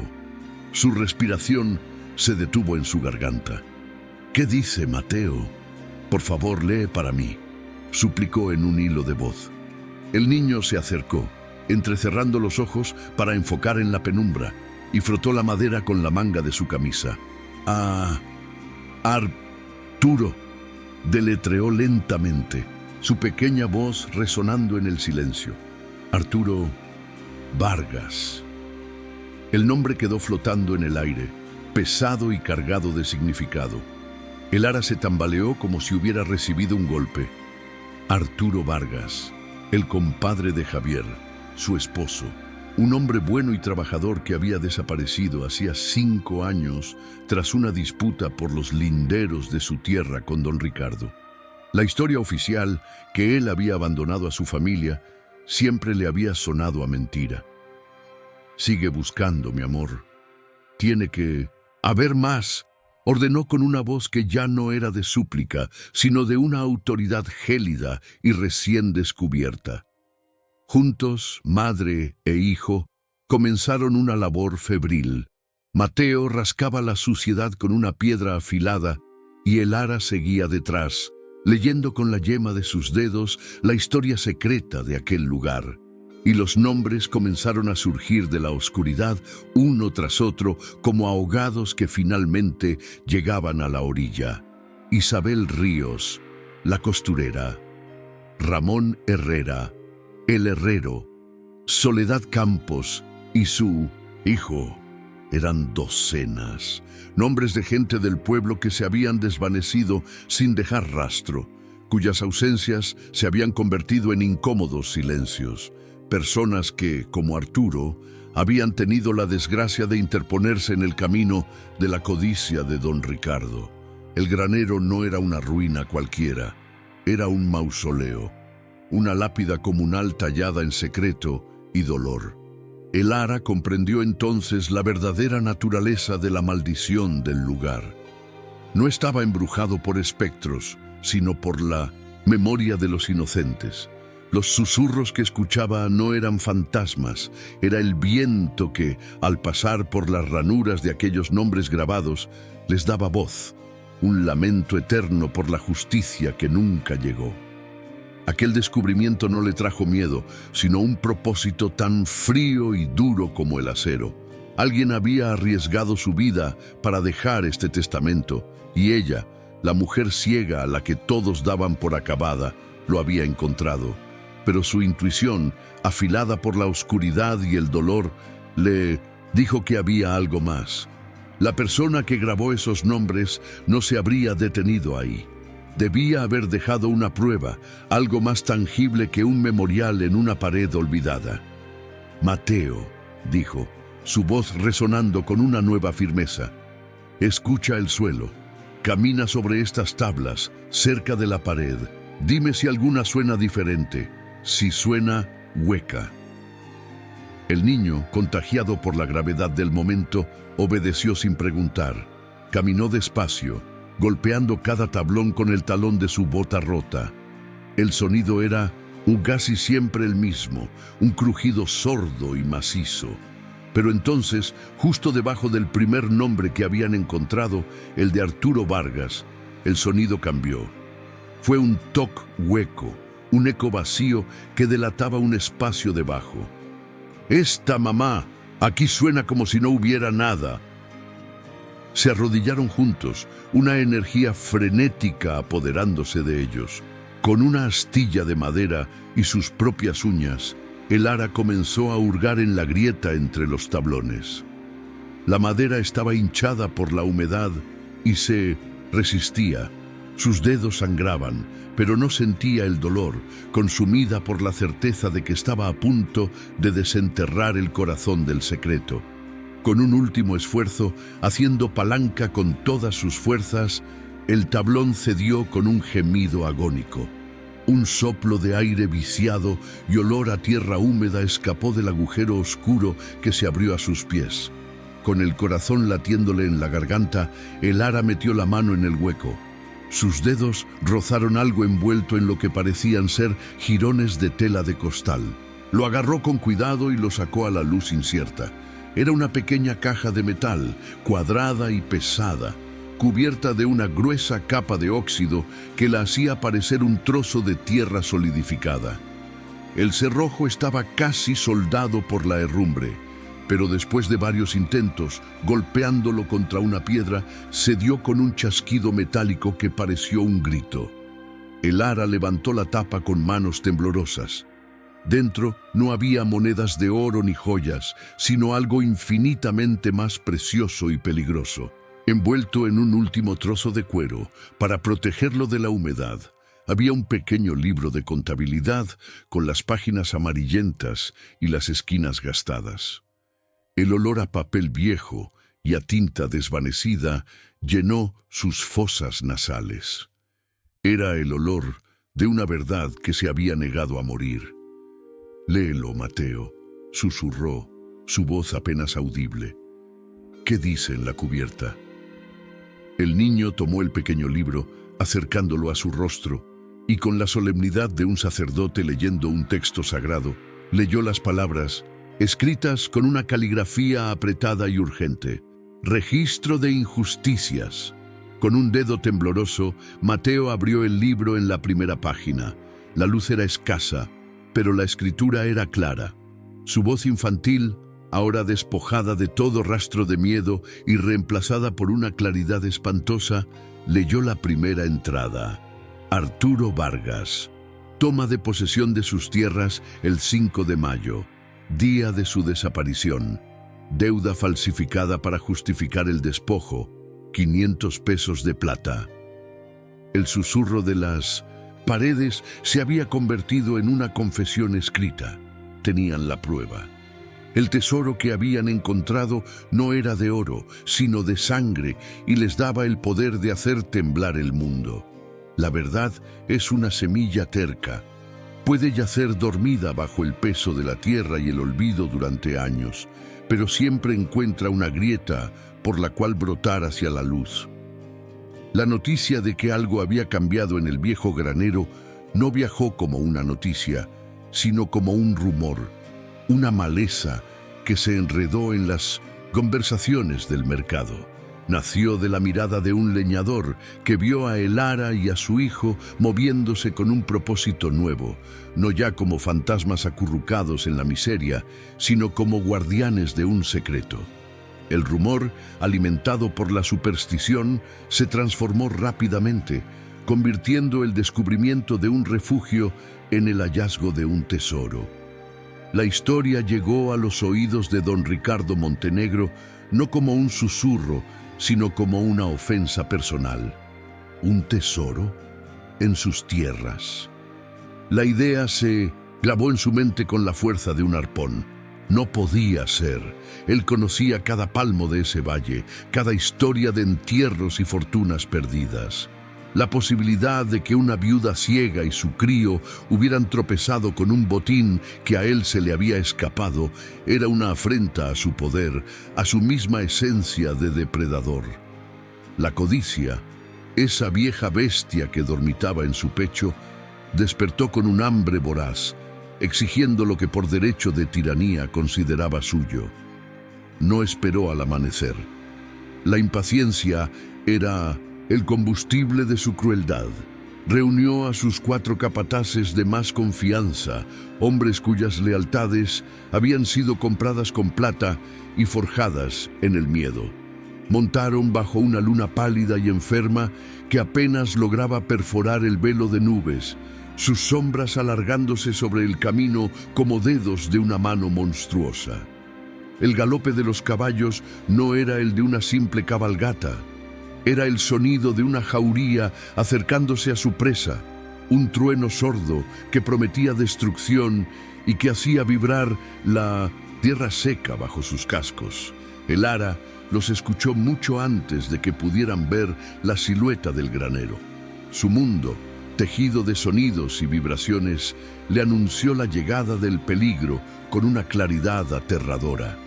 Su respiración se detuvo en su garganta. «¿Qué dice, Mateo? Por favor, lee para mí», suplicó en un hilo de voz. El niño se acercó, entrecerrando los ojos para enfocar en la penumbra, y frotó la madera con la manga de su camisa. «Arturo», deletreó lentamente, su pequeña voz resonando en el silencio. «Arturo Vargas». El nombre quedó flotando en el aire, pesado y cargado de significado. Elara se tambaleó como si hubiera recibido un golpe. Arturo Vargas, el compadre de Javier, su esposo, un hombre bueno y trabajador que había desaparecido hacía 5 años tras una disputa por los linderos de su tierra con don Ricardo. La historia oficial, que él había abandonado a su familia, siempre le había sonado a mentira. «Sigue buscando, mi amor. Tiene que haber más», ordenó con una voz que ya no era de súplica, sino de una autoridad gélida y recién descubierta. Juntos, madre e hijo, comenzaron una labor febril. Mateo rascaba la suciedad con una piedra afilada y Elara seguía detrás, leyendo con la yema de sus dedos la historia secreta de aquel lugar. Y los nombres comenzaron a surgir de la oscuridad, uno tras otro, como ahogados que finalmente llegaban a la orilla. Isabel Ríos, la costurera; Ramón Herrera, el herrero; Soledad Campos y su hijo. Eran docenas, nombres de gente del pueblo que se habían desvanecido sin dejar rastro, cuyas ausencias se habían convertido en incómodos silencios. Personas que, como Arturo, habían tenido la desgracia de interponerse en el camino de la codicia de don Ricardo. El granero no era una ruina cualquiera, era un mausoleo, una lápida comunal tallada en secreto y dolor. Elara comprendió entonces la verdadera naturaleza de la maldición del lugar. No estaba embrujado por espectros, sino por la memoria de los inocentes. Los susurros que escuchaba no eran fantasmas, era el viento que, al pasar por las ranuras de aquellos nombres grabados, les daba voz, un lamento eterno por la justicia que nunca llegó. Aquel descubrimiento no le trajo miedo, sino un propósito tan frío y duro como el acero. Alguien había arriesgado su vida para dejar este testamento, y ella, la mujer ciega a la que todos daban por acabada, lo había encontrado. Pero su intuición, afilada por la oscuridad y el dolor, le dijo que había algo más. La persona que grabó esos nombres no se habría detenido ahí. Debía haber dejado una prueba, algo más tangible que un memorial en una pared olvidada. Mateo, dijo, su voz resonando con una nueva firmeza. Escucha el suelo. Camina sobre estas tablas, cerca de la pared. Dime si alguna suena diferente. Si suena hueca. El niño, contagiado por la gravedad del momento, obedeció sin preguntar. Caminó despacio, golpeando cada tablón con el talón de su bota rota. El sonido era casi siempre el mismo, un crujido sordo y macizo. Pero entonces, justo debajo del primer nombre que habían encontrado, el de Arturo Vargas, el sonido cambió. Fue un toc hueco, un eco vacío que delataba un espacio debajo. «Esta mamá, aquí suena como si no hubiera nada». Se arrodillaron juntos, una energía frenética apoderándose de ellos. Con una astilla de madera y sus propias uñas, el ara comenzó a hurgar en la grieta entre los tablones. La madera estaba hinchada por la humedad y se resistía. Sus dedos sangraban, pero no sentía el dolor, consumida por la certeza de que estaba a punto de desenterrar el corazón del secreto. Con un último esfuerzo, haciendo palanca con todas sus fuerzas, el tablón cedió con un gemido agónico. Un soplo de aire viciado y olor a tierra húmeda escapó del agujero oscuro que se abrió a sus pies. Con el corazón latiéndole en la garganta, el ara metió la mano en el hueco. Sus dedos rozaron algo envuelto en lo que parecían ser jirones de tela de costal. Lo agarró con cuidado y lo sacó a la luz incierta. Era una pequeña caja de metal, cuadrada y pesada, cubierta de una gruesa capa de óxido que la hacía parecer un trozo de tierra solidificada. El cerrojo estaba casi soldado por la herrumbre, pero después de varios intentos, golpeándolo contra una piedra, se dio con un chasquido metálico que pareció un grito. El ara levantó la tapa con manos temblorosas. Dentro no había monedas de oro ni joyas, sino algo infinitamente más precioso y peligroso. Envuelto en un último trozo de cuero, para protegerlo de la humedad, había un pequeño libro de contabilidad con las páginas amarillentas y las esquinas gastadas. El olor a papel viejo y a tinta desvanecida llenó sus fosas nasales. Era el olor de una verdad que se había negado a morir. «Léelo, Mateo», susurró, su voz apenas audible. «¿Qué dice en la cubierta?» El niño tomó el pequeño libro, acercándolo a su rostro, y con la solemnidad de un sacerdote leyendo un texto sagrado, leyó las palabras, escritas con una caligrafía apretada y urgente. «Registro de injusticias». Con un dedo tembloroso, Mateo abrió el libro en la primera página. La luz era escasa, pero la escritura era clara. Su voz infantil, ahora despojada de todo rastro de miedo y reemplazada por una claridad espantosa, leyó la primera entrada. Arturo Vargas. Toma de posesión de sus tierras el 5 de mayo, día de su desaparición. Deuda falsificada para justificar el despojo, 500 pesos de plata. El susurro de las paredes se había convertido en una confesión escrita. Tenían la prueba. El tesoro que habían encontrado no era de oro, sino de sangre, y les daba el poder de hacer temblar el mundo. La verdad es una semilla terca. Puede yacer dormida bajo el peso de la tierra y el olvido durante años, pero siempre encuentra una grieta por la cual brotar hacia la luz. La noticia de que algo había cambiado en el viejo granero no viajó como una noticia, sino como un rumor, una maleza que se enredó en las conversaciones del mercado. Nació de la mirada de un leñador que vio a Elara y a su hijo moviéndose con un propósito nuevo, no ya como fantasmas acurrucados en la miseria, sino como guardianes de un secreto. El rumor, alimentado por la superstición, se transformó rápidamente, convirtiendo el descubrimiento de un refugio en el hallazgo de un tesoro. La historia llegó a los oídos de don Ricardo Montenegro no como un susurro, sino como una ofensa personal. ¿Un tesoro en sus tierras? La idea se clavó en su mente con la fuerza de un arpón. No podía ser. Él conocía cada palmo de ese valle, cada historia de entierros y fortunas perdidas. La posibilidad de que una viuda ciega y su crío hubieran tropezado con un botín que a él se le había escapado era una afrenta a su poder, a su misma esencia de depredador. La codicia, esa vieja bestia que dormitaba en su pecho, despertó con un hambre voraz, exigiendo lo que por derecho de tiranía consideraba suyo. No esperó al amanecer. La impaciencia era el combustible de su crueldad. Reunió a sus 4 capataces de más confianza, hombres cuyas lealtades habían sido compradas con plata y forjadas en el miedo. Montaron bajo una luna pálida y enferma que apenas lograba perforar el velo de nubes, sus sombras alargándose sobre el camino como dedos de una mano monstruosa. El galope de los caballos no era el de una simple cabalgata. Era el sonido de una jauría acercándose a su presa, un trueno sordo que prometía destrucción y que hacía vibrar la tierra seca bajo sus cascos. Elara los escuchó mucho antes de que pudieran ver la silueta del granero. Su mundo, tejido de sonidos y vibraciones, le anunció la llegada del peligro con una claridad aterradora.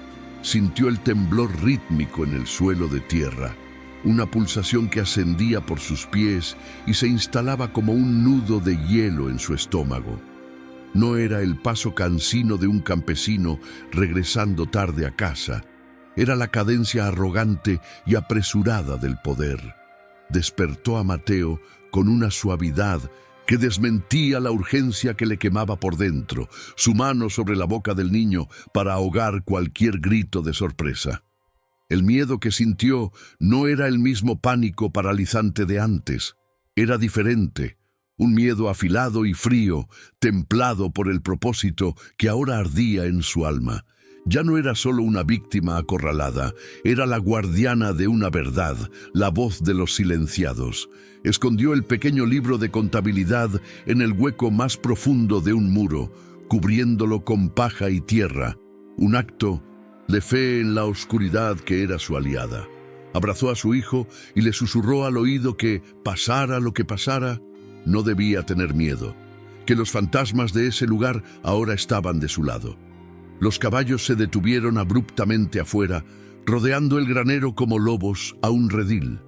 Sintió el temblor rítmico en el suelo de tierra, una pulsación que ascendía por sus pies y se instalaba como un nudo de hielo en su estómago. No era el paso cansino de un campesino regresando tarde a casa, era la cadencia arrogante y apresurada del poder. Despertó a Mateo con una suavidad que desmentía la urgencia que le quemaba por dentro, su mano sobre la boca del niño para ahogar cualquier grito de sorpresa. El miedo que sintió no era el mismo pánico paralizante de antes. Era diferente, un miedo afilado y frío, templado por el propósito que ahora ardía en su alma. Ya no era solo una víctima acorralada, era la guardiana de una verdad, la voz de los silenciados. Escondió el pequeño libro de contabilidad en el hueco más profundo de un muro, cubriéndolo con paja y tierra, un acto de fe en la oscuridad que era su aliada. Abrazó a su hijo y le susurró al oído que, pasara lo que pasara, no debía tener miedo, que los fantasmas de ese lugar ahora estaban de su lado. Los caballos se detuvieron abruptamente afuera, rodeando el granero como lobos a un redil.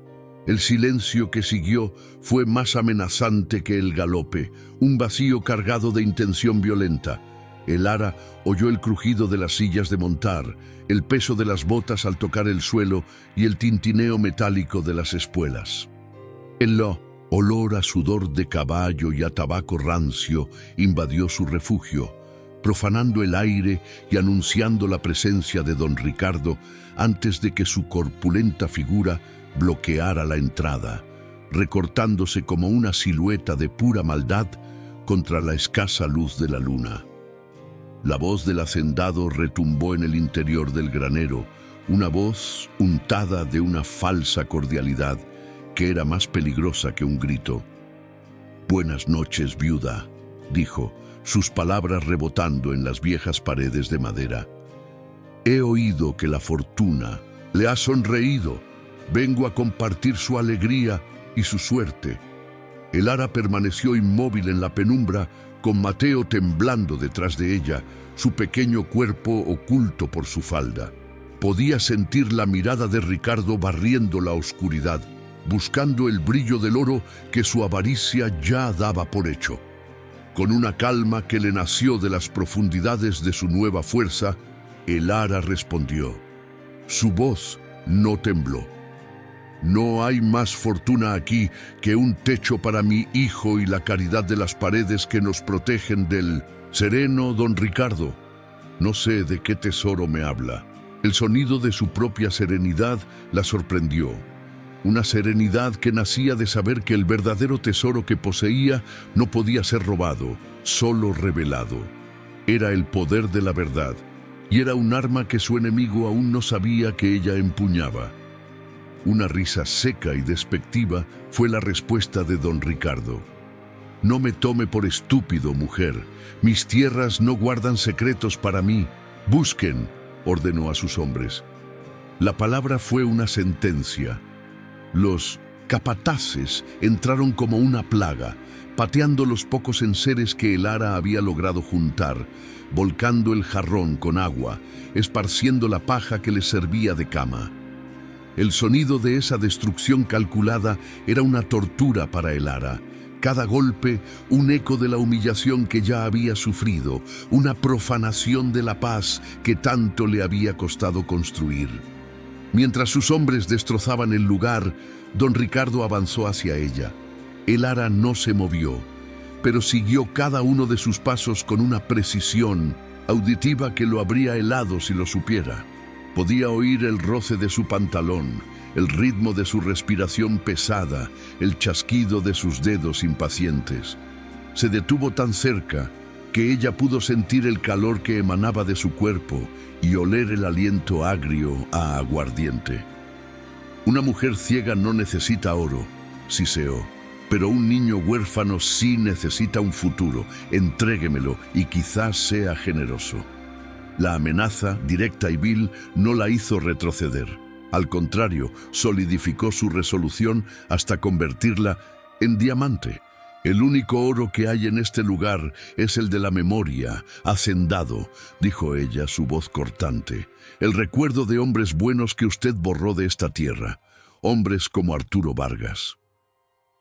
El silencio que siguió fue más amenazante que el galope, un vacío cargado de intención violenta. Elara oyó el crujido de las sillas de montar, el peso de las botas al tocar el suelo y el tintineo metálico de las espuelas. El olor a sudor de caballo y a tabaco rancio invadió su refugio, profanando el aire y anunciando la presencia de don Ricardo antes de que su corpulenta figura bloqueara la entrada, recortándose como una silueta de pura maldad contra la escasa luz de la luna. La voz del hacendado retumbó en el interior del granero, una voz untada de una falsa cordialidad que era más peligrosa que un grito. «Buenas noches, viuda», dijo, sus palabras rebotando en las viejas paredes de madera. «He oído que la fortuna le ha sonreído. Vengo a compartir su alegría y su suerte». Elara permaneció inmóvil en la penumbra, con Mateo temblando detrás de ella, su pequeño cuerpo oculto por su falda. Podía sentir la mirada de Ricardo barriendo la oscuridad, buscando el brillo del oro que su avaricia ya daba por hecho. Con una calma que le nació de las profundidades de su nueva fuerza, Elara respondió. Su voz no tembló. No hay más fortuna aquí que un techo para mi hijo y la caridad de las paredes que nos protegen del sereno don Ricardo. No sé de qué tesoro me habla. El sonido de su propia serenidad la sorprendió. Una serenidad que nacía de saber que el verdadero tesoro que poseía no podía ser robado, solo revelado. Era el poder de la verdad, y era un arma que su enemigo aún no sabía que ella empuñaba. Una risa seca y despectiva fue la respuesta de don Ricardo. No me tome por estúpido, mujer. Mis tierras no guardan secretos para mí. Busquen, ordenó a sus hombres. La palabra fue una sentencia. Los capataces entraron como una plaga, pateando los pocos enseres que el ara había logrado juntar, volcando el jarrón con agua, esparciendo la paja que les servía de cama. El sonido de esa destrucción calculada era una tortura para el ara. Cada golpe, un eco de la humillación que ya había sufrido, una profanación de la paz que tanto le había costado construir. Mientras sus hombres destrozaban el lugar, don Ricardo avanzó hacia ella. El ara no se movió, pero siguió cada uno de sus pasos con una precisión auditiva que lo habría helado si lo supiera. Podía oír el roce de su pantalón, el ritmo de su respiración pesada, el chasquido de sus dedos impacientes. Se detuvo tan cerca que ella pudo sentir el calor que emanaba de su cuerpo y oler el aliento agrio a aguardiente. Una mujer ciega no necesita oro, siseó, pero un niño huérfano sí necesita un futuro. Entréguemelo y quizás sea generoso. La amenaza, directa y vil, no la hizo retroceder. Al contrario, solidificó su resolución hasta convertirla en diamante. El único oro que hay en este lugar es el de la memoria, hacendado, dijo ella, su voz cortante. El recuerdo de hombres buenos que usted borró de esta tierra, hombres como Arturo Vargas.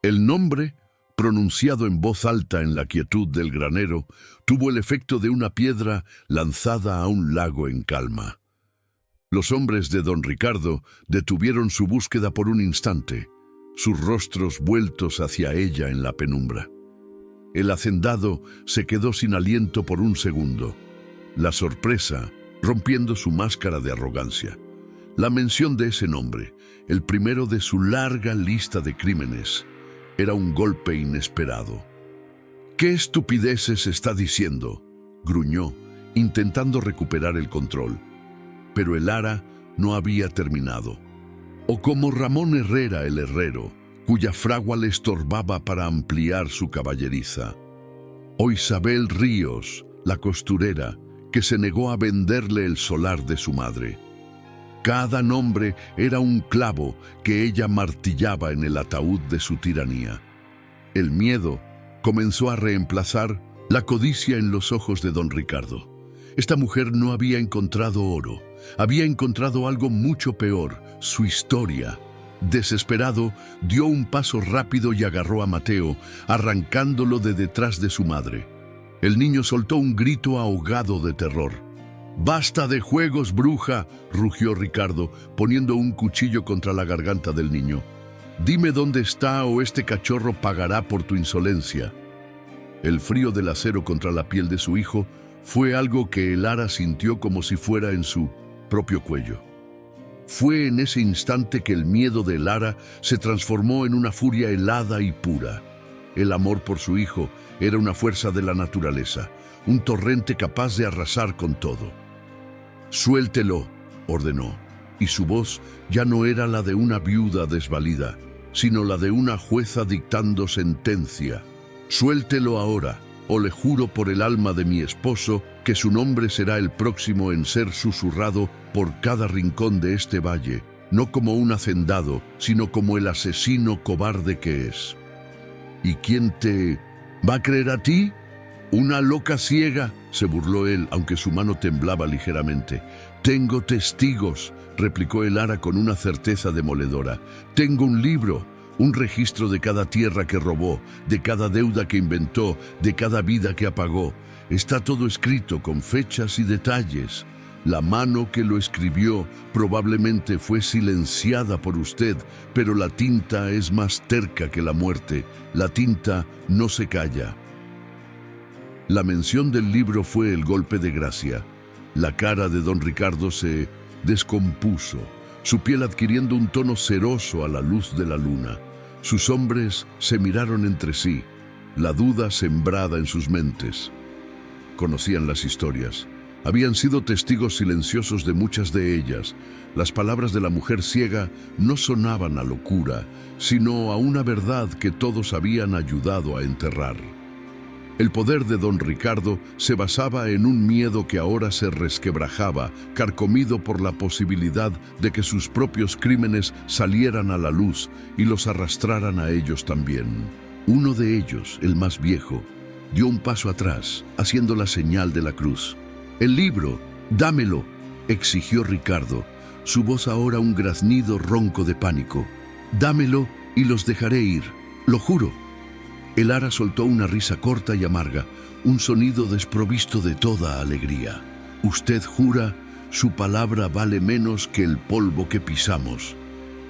El nombre, pronunciado en voz alta en la quietud del granero, tuvo el efecto de una piedra lanzada a un lago en calma. Los hombres de don Ricardo detuvieron su búsqueda por un instante, sus rostros vueltos hacia ella en la penumbra. El hacendado se quedó sin aliento por un segundo, la sorpresa rompiendo su máscara de arrogancia. La mención de ese nombre, el primero de su larga lista de crímenes, era un golpe inesperado. «¿Qué estupideces está diciendo?», gruñó, intentando recuperar el control. Pero el ara no había terminado. O como Ramón Herrera el herrero, cuya fragua le estorbaba para ampliar su caballeriza. O Isabel Ríos, la costurera, que se negó a venderle el solar de su madre. Cada nombre era un clavo que ella martillaba en el ataúd de su tiranía. El miedo comenzó a reemplazar la codicia en los ojos de don Ricardo. Esta mujer no había encontrado oro, había encontrado algo mucho peor, su historia. Desesperado, dio un paso rápido y agarró a Mateo, arrancándolo de detrás de su madre. El niño soltó un grito ahogado de terror. «¡Basta de juegos, bruja!», rugió Ricardo, poniendo un cuchillo contra la garganta del niño. «Dime dónde está o este cachorro pagará por tu insolencia». El frío del acero contra la piel de su hijo fue algo que el ara sintió como si fuera en su propio cuello. Fue en ese instante que el miedo del ara se transformó en una furia helada y pura. El amor por su hijo era una fuerza de la naturaleza, un torrente capaz de arrasar con todo. «Suéltelo», ordenó, y su voz ya no era la de una viuda desvalida, sino la de una jueza dictando sentencia. «Suéltelo ahora, o le juro por el alma de mi esposo que su nombre será el próximo en ser susurrado por cada rincón de este valle, no como un hacendado, sino como el asesino cobarde que es». «¿Y quién te va a creer a ti? ¿Una loca ciega?», se burló él, aunque su mano temblaba ligeramente. «Tengo testigos», replicó el ara con una certeza demoledora. «Tengo un libro, un registro de cada tierra que robó, de cada deuda que inventó, de cada vida que apagó. Está todo escrito con fechas y detalles. La mano que lo escribió probablemente fue silenciada por usted, pero la tinta es más terca que la muerte. La tinta no se calla. La mención del libro fue el golpe de gracia. La cara de don Ricardo se descompuso, su piel adquiriendo un tono ceroso a la luz de la luna. Sus hombres se miraron entre sí, la duda sembrada en sus mentes. Conocían las historias. Habían sido testigos silenciosos de muchas de ellas. Las palabras de la mujer ciega no sonaban a locura, sino a una verdad que todos habían ayudado a enterrar. El poder de don Ricardo se basaba en un miedo que ahora se resquebrajaba, carcomido por la posibilidad de que sus propios crímenes salieran a la luz y los arrastraran a ellos también. Uno de ellos, el más viejo, dio un paso atrás, haciendo la señal de la cruz. «El libro, dámelo», exigió Ricardo, su voz ahora un graznido ronco de pánico. «Dámelo y los dejaré ir, lo juro». El ara soltó una risa corta y amarga, un sonido desprovisto de toda alegría. «Usted jura, su palabra vale menos que el polvo que pisamos.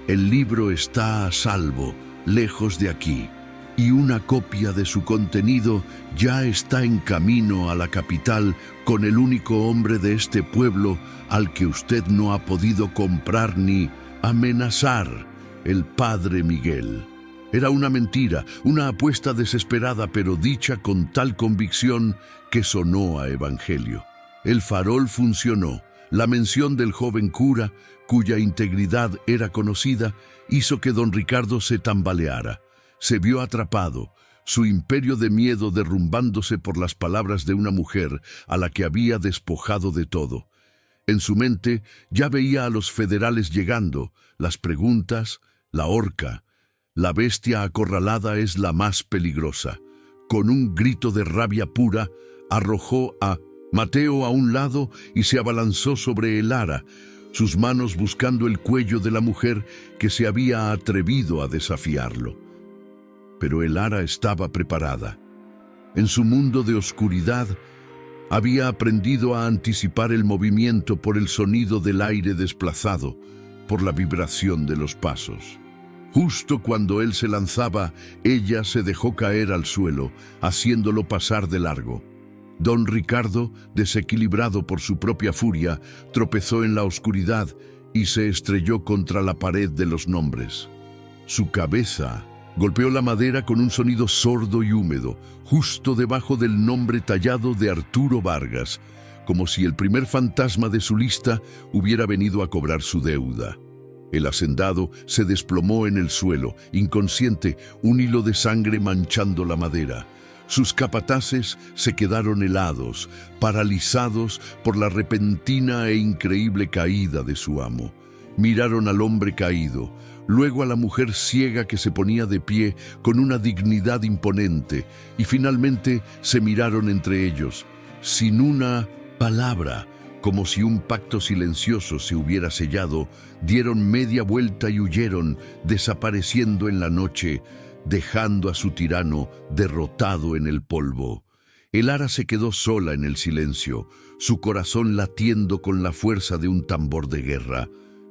El libro está a salvo, lejos de aquí, y una copia de su contenido ya está en camino a la capital con el único hombre de este pueblo al que usted no ha podido comprar ni amenazar, el padre Miguel». Era una mentira, una apuesta desesperada, pero dicha con tal convicción que sonó a evangelio. El farol funcionó. La mención del joven cura, cuya integridad era conocida, hizo que don Ricardo se tambaleara. Se vio atrapado, su imperio de miedo derrumbándose por las palabras de una mujer a la que había despojado de todo. En su mente ya veía a los federales llegando, las preguntas, la horca. La bestia acorralada es la más peligrosa. Con un grito de rabia pura, arrojó a Mateo a un lado y se abalanzó sobre el ara, sus manos buscando el cuello de la mujer que se había atrevido a desafiarlo. Pero el ara estaba preparada. En su mundo de oscuridad, había aprendido a anticipar el movimiento por el sonido del aire desplazado, por la vibración de los pasos. Justo cuando él se lanzaba, ella se dejó caer al suelo, haciéndolo pasar de largo. Don Ricardo, desequilibrado por su propia furia, tropezó en la oscuridad y se estrelló contra la pared de los nombres. Su cabeza golpeó la madera con un sonido sordo y húmedo, justo debajo del nombre tallado de Arturo Vargas, como si el primer fantasma de su lista hubiera venido a cobrar su deuda. El hacendado se desplomó en el suelo, inconsciente, un hilo de sangre manchando la madera. Sus capataces se quedaron helados, paralizados por la repentina e increíble caída de su amo. Miraron al hombre caído, luego a la mujer ciega que se ponía de pie con una dignidad imponente, y finalmente se miraron entre ellos, sin una palabra. Como si un pacto silencioso se hubiera sellado, dieron media vuelta y huyeron, desapareciendo en la noche, dejando a su tirano derrotado en el polvo. El ara se quedó sola en el silencio, su corazón latiendo con la fuerza de un tambor de guerra.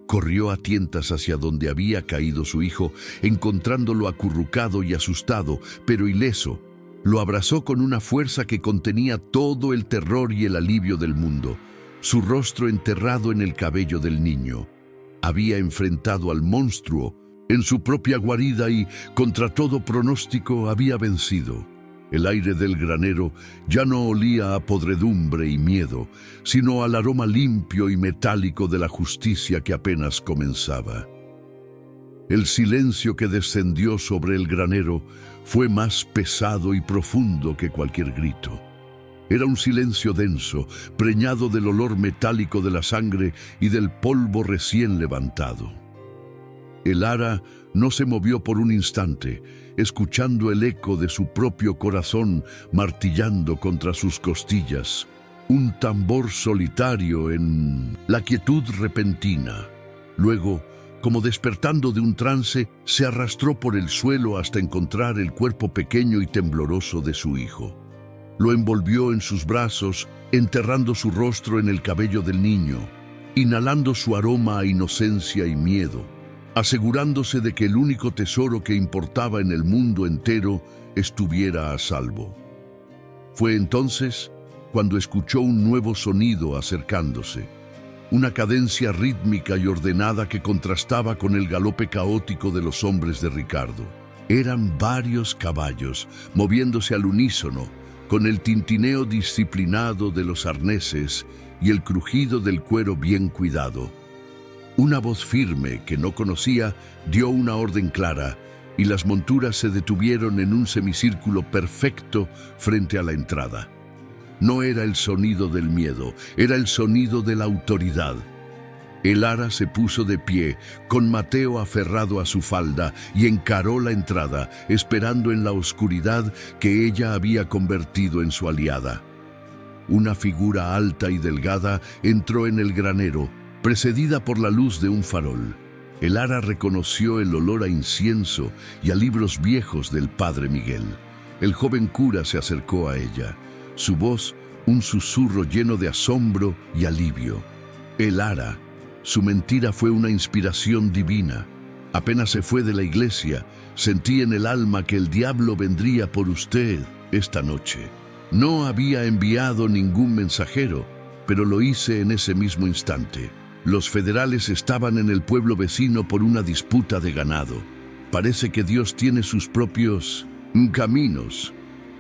Corrió a tientas hacia donde había caído su hijo, encontrándolo acurrucado y asustado, pero ileso. Lo abrazó con una fuerza que contenía todo el terror y el alivio del mundo. Su rostro enterrado en el cabello del niño. Había enfrentado al monstruo en su propia guarida y, contra todo pronóstico, había vencido. El aire del granero ya no olía a podredumbre y miedo, sino al aroma limpio y metálico de la justicia que apenas comenzaba. El silencio que descendió sobre el granero fue más pesado y profundo que cualquier grito. Era un silencio denso, preñado del olor metálico de la sangre y del polvo recién levantado. El ara no se movió por un instante, escuchando el eco de su propio corazón martillando contra sus costillas. Un tambor solitario en la quietud repentina. Luego, como despertando de un trance, se arrastró por el suelo hasta encontrar el cuerpo pequeño y tembloroso de su hijo. Lo envolvió en sus brazos, enterrando su rostro en el cabello del niño, inhalando su aroma a inocencia y miedo, asegurándose de que el único tesoro que importaba en el mundo entero estuviera a salvo. Fue entonces cuando escuchó un nuevo sonido acercándose, una cadencia rítmica y ordenada que contrastaba con el galope caótico de los hombres de Ricardo. Eran varios caballos moviéndose al unísono, con el tintineo disciplinado de los arneses y el crujido del cuero bien cuidado. Una voz firme que no conocía dio una orden clara y las monturas se detuvieron en un semicírculo perfecto frente a la entrada. No era el sonido del miedo, era el sonido de la autoridad. El ara se puso de pie, con Mateo aferrado a su falda, y encaró la entrada, esperando en la oscuridad que ella había convertido en su aliada. Una figura alta y delgada entró en el granero, precedida por la luz de un farol. El ara reconoció el olor a incienso y a libros viejos del padre Miguel. El joven cura se acercó a ella, su voz un susurro lleno de asombro y alivio. El ara, su mentira fue una inspiración divina. Apenas se fue de la iglesia, sentí en el alma que el diablo vendría por usted esta noche. No había enviado ningún mensajero, pero lo hice en ese mismo instante. Los federales estaban en el pueblo vecino por una disputa de ganado. Parece que Dios tiene sus propios caminos.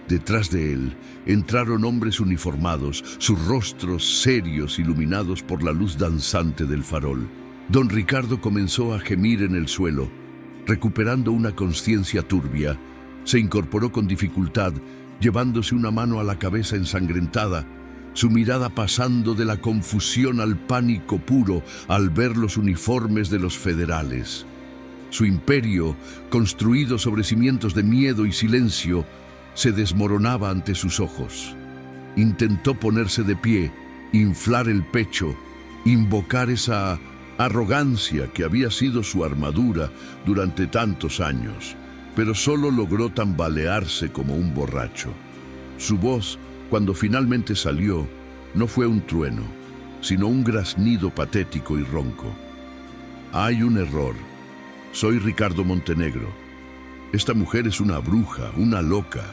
Detrás de él entraron hombres uniformados, sus rostros serios iluminados por la luz danzante del farol. Don Ricardo comenzó a gemir en el suelo. Recuperando una conciencia turbia, se incorporó con dificultad, llevándose una mano a la cabeza ensangrentada, su mirada pasando de la confusión al pánico puro al ver los uniformes de los federales. Su imperio, construido sobre cimientos de miedo y silencio, se desmoronaba ante sus ojos. Intentó ponerse de pie, inflar el pecho, invocar esa arrogancia que había sido su armadura durante tantos años, pero solo logró tambalearse como un borracho. Su voz, cuando finalmente salió, no fue un trueno, sino un graznido patético y ronco. Hay un error. Soy Ricardo Montenegro. Esta mujer es una bruja, una loca.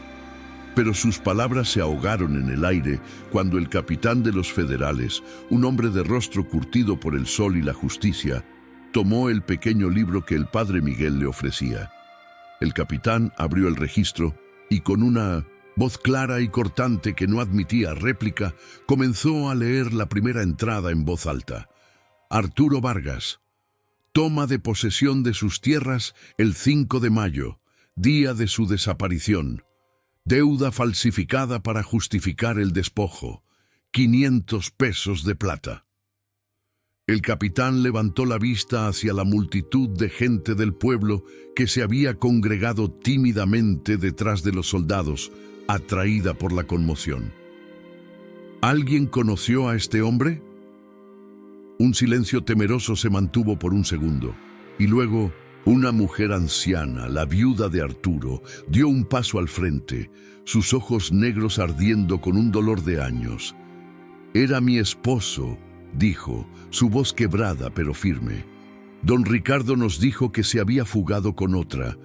Pero sus palabras se ahogaron en el aire cuando el capitán de los federales, un hombre de rostro curtido por el sol y la justicia, tomó el pequeño libro que el padre Miguel le ofrecía. El capitán abrió el registro y con una voz clara y cortante que no admitía réplica, comenzó a leer la primera entrada en voz alta. Arturo Vargas. Toma de posesión de sus tierras el 5 de mayo, día de su desaparición. Deuda falsificada para justificar el despojo. 500 pesos de plata. El capitán levantó la vista hacia la multitud de gente del pueblo que se había congregado tímidamente detrás de los soldados, atraída por la conmoción. ¿Alguien conoció a este hombre? Un silencio temeroso se mantuvo por un segundo, y luego una mujer anciana, la viuda de Arturo, dio un paso al frente, sus ojos negros ardiendo con un dolor de años. «Era mi esposo», dijo, su voz quebrada pero firme. «Don Ricardo nos dijo que se había fugado con otra.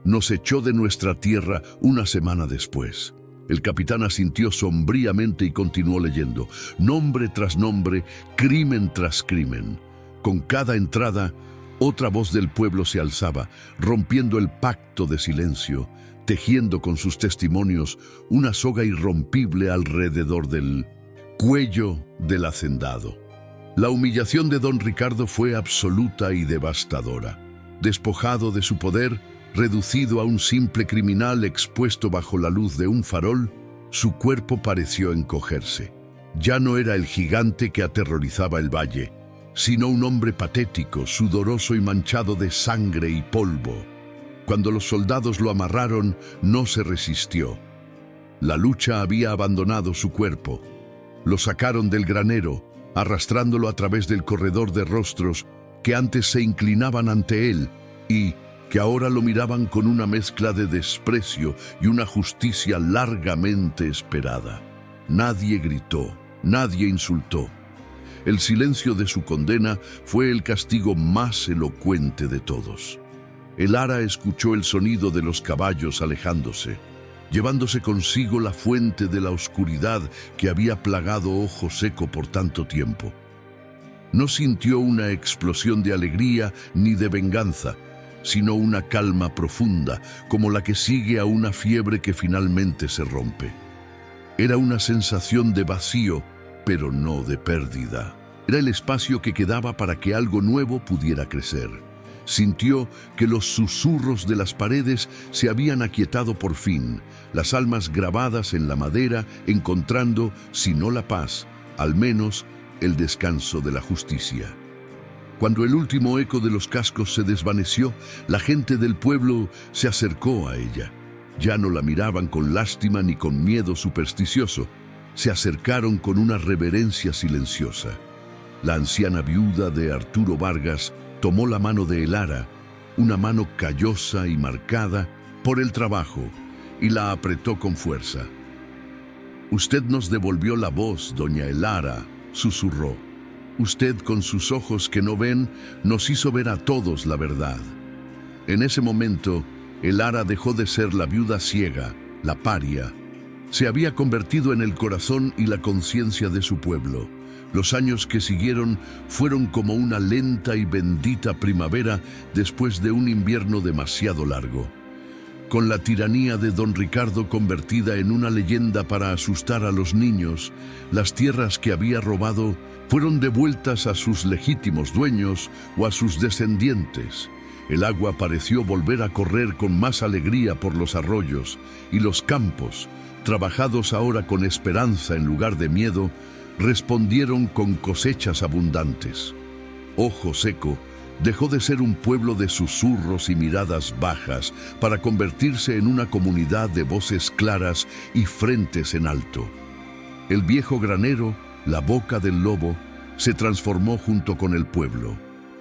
Nos echó de nuestra tierra una semana después». El capitán asintió sombríamente y continuó leyendo, nombre tras nombre, crimen tras crimen. Con cada entrada, otra voz del pueblo se alzaba, rompiendo el pacto de silencio, tejiendo con sus testimonios una soga irrompible alrededor del cuello del hacendado. La humillación de don Ricardo fue absoluta y devastadora. Despojado de su poder, reducido a un simple criminal expuesto bajo la luz de un farol, su cuerpo pareció encogerse. Ya no era el gigante que aterrorizaba el valle, sino un hombre patético, sudoroso y manchado de sangre y polvo. Cuando los soldados lo amarraron, no se resistió. La lucha había abandonado su cuerpo. Lo sacaron del granero, arrastrándolo a través del corredor de rostros que antes se inclinaban ante él, y, que ahora lo miraban con una mezcla de desprecio y una justicia largamente esperada. Nadie gritó, nadie insultó. El silencio de su condena fue el castigo más elocuente de todos. El ara escuchó el sonido de los caballos alejándose, llevándose consigo la fuente de la oscuridad que había plagado Ojo Seco por tanto tiempo. No sintió una explosión de alegría ni de venganza, sino una calma profunda, como la que sigue a una fiebre que finalmente se rompe. Era una sensación de vacío, pero no de pérdida. Era el espacio que quedaba para que algo nuevo pudiera crecer. Sintió que los susurros de las paredes se habían aquietado por fin, las almas grabadas en la madera encontrando, si no la paz, al menos el descanso de la justicia. Cuando el último eco de los cascos se desvaneció, la gente del pueblo se acercó a ella. Ya no la miraban con lástima ni con miedo supersticioso. Se acercaron con una reverencia silenciosa. La anciana viuda de Arturo Vargas tomó la mano de Elara, una mano callosa y marcada por el trabajo, y la apretó con fuerza. «Usted nos devolvió la voz, doña Elara», susurró. «Usted, con sus ojos que no ven, nos hizo ver a todos la verdad». En ese momento, Elara dejó de ser la viuda ciega, la paria. Se había convertido en el corazón y la conciencia de su pueblo. Los años que siguieron fueron como una lenta y bendita primavera después de un invierno demasiado largo. Con la tiranía de don Ricardo convertida en una leyenda para asustar a los niños, las tierras que había robado fueron devueltas a sus legítimos dueños o a sus descendientes. El agua pareció volver a correr con más alegría por los arroyos, y los campos, trabajados ahora con esperanza en lugar de miedo, respondieron con cosechas abundantes. Ojo Seco dejó de ser un pueblo de susurros y miradas bajas para convertirse en una comunidad de voces claras y frentes en alto. El viejo granero, la boca del lobo, se transformó junto con el pueblo.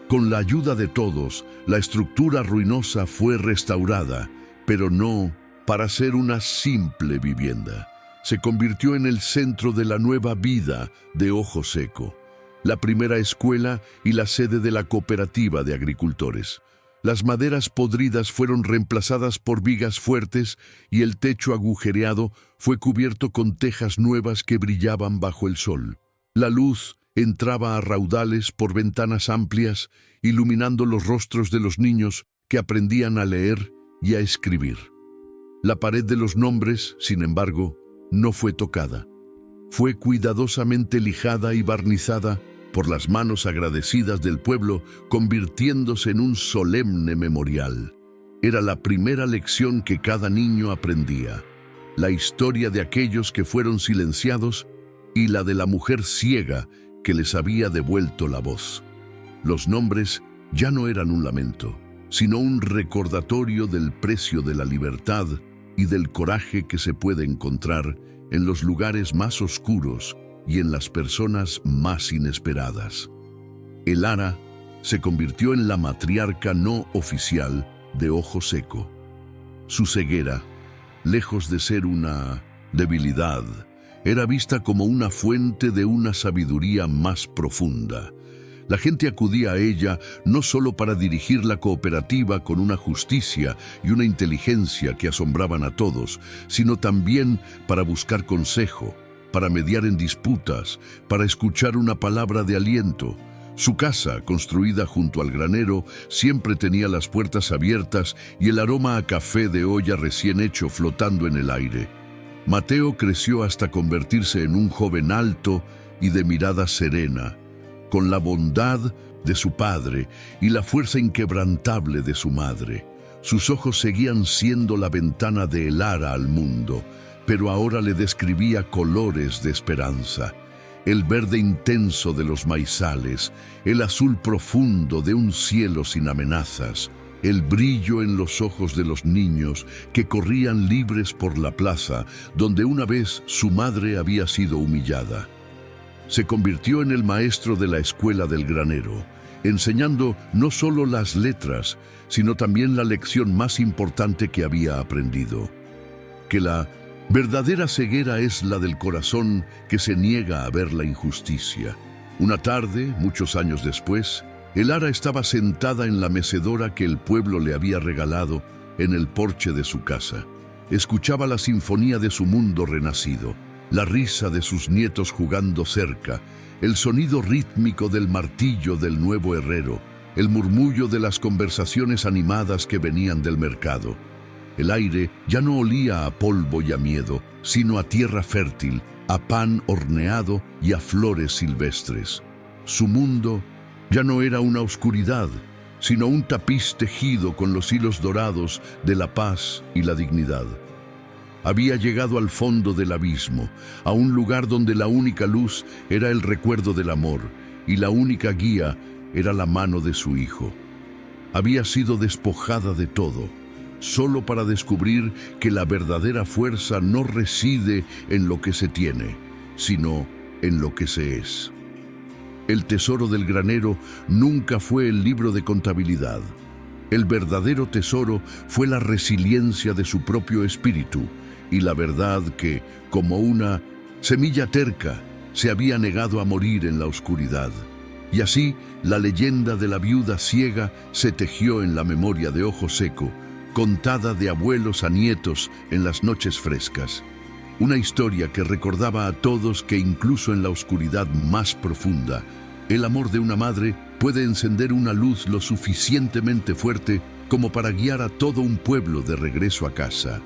Con la ayuda de todos, la estructura ruinosa fue restaurada, pero no para ser una simple vivienda. Se convirtió en el centro de la nueva vida de Ojo Seco, la primera escuela y la sede de la cooperativa de agricultores. Las maderas podridas fueron reemplazadas por vigas fuertes y el techo agujereado fue cubierto con tejas nuevas que brillaban bajo el sol. La luz entraba a raudales por ventanas amplias, iluminando los rostros de los niños que aprendían a leer y a escribir. La pared de los nombres, sin embargo, no fue tocada. Fue cuidadosamente lijada y barnizada por las manos agradecidas del pueblo, convirtiéndose en un solemne memorial. Era la primera lección que cada niño aprendía, la historia de aquellos que fueron silenciados y la de la mujer ciega que les había devuelto la voz. Los nombres ya no eran un lamento, sino un recordatorio del precio de la libertad y del coraje que se puede encontrar en los lugares más oscuros y en las personas más inesperadas. Elara se convirtió en la matriarca no oficial de Ojo Seco. Su ceguera, lejos de ser una debilidad, era vista como una fuente de una sabiduría más profunda. La gente acudía a ella no solo para dirigir la cooperativa con una justicia y una inteligencia que asombraban a todos, sino también para buscar consejo, para mediar en disputas, para escuchar una palabra de aliento. Su casa, construida junto al granero, siempre tenía las puertas abiertas y el aroma a café de olla recién hecho flotando en el aire. Mateo creció hasta convertirse en un joven alto y de mirada serena, con la bondad de su padre y la fuerza inquebrantable de su madre. Sus ojos seguían siendo la ventana de Elara al mundo, pero ahora le describía colores de esperanza. El verde intenso de los maizales, el azul profundo de un cielo sin amenazas, el brillo en los ojos de los niños que corrían libres por la plaza donde una vez su madre había sido humillada. Se convirtió en el maestro de la escuela del granero, enseñando no solo las letras, sino también la lección más importante que había aprendido: que la verdadera ceguera es la del corazón que se niega a ver la injusticia. Una tarde, muchos años después, Elara estaba sentada en la mecedora que el pueblo le había regalado en el porche de su casa. Escuchaba la sinfonía de su mundo renacido, la risa de sus nietos jugando cerca, el sonido rítmico del martillo del nuevo herrero, el murmullo de las conversaciones animadas que venían del mercado. El aire ya no olía a polvo y a miedo, sino a tierra fértil, a pan horneado y a flores silvestres. Su mundo ya no era una oscuridad, sino un tapiz tejido con los hilos dorados de la paz y la dignidad. Había llegado al fondo del abismo, a un lugar donde la única luz era el recuerdo del amor y la única guía era la mano de su hijo. Había sido despojada de todo, solo para descubrir que la verdadera fuerza no reside en lo que se tiene, sino en lo que se es. El tesoro del granero nunca fue el libro de contabilidad. El verdadero tesoro fue la resiliencia de su propio espíritu y la verdad que, como una semilla terca, se había negado a morir en la oscuridad. Y así, la leyenda de la viuda ciega se tejió en la memoria de Ojo Seco, contada de abuelos a nietos en las noches frescas. Una historia que recordaba a todos que incluso en la oscuridad más profunda, el amor de una madre puede encender una luz lo suficientemente fuerte como para guiar a todo un pueblo de regreso a casa.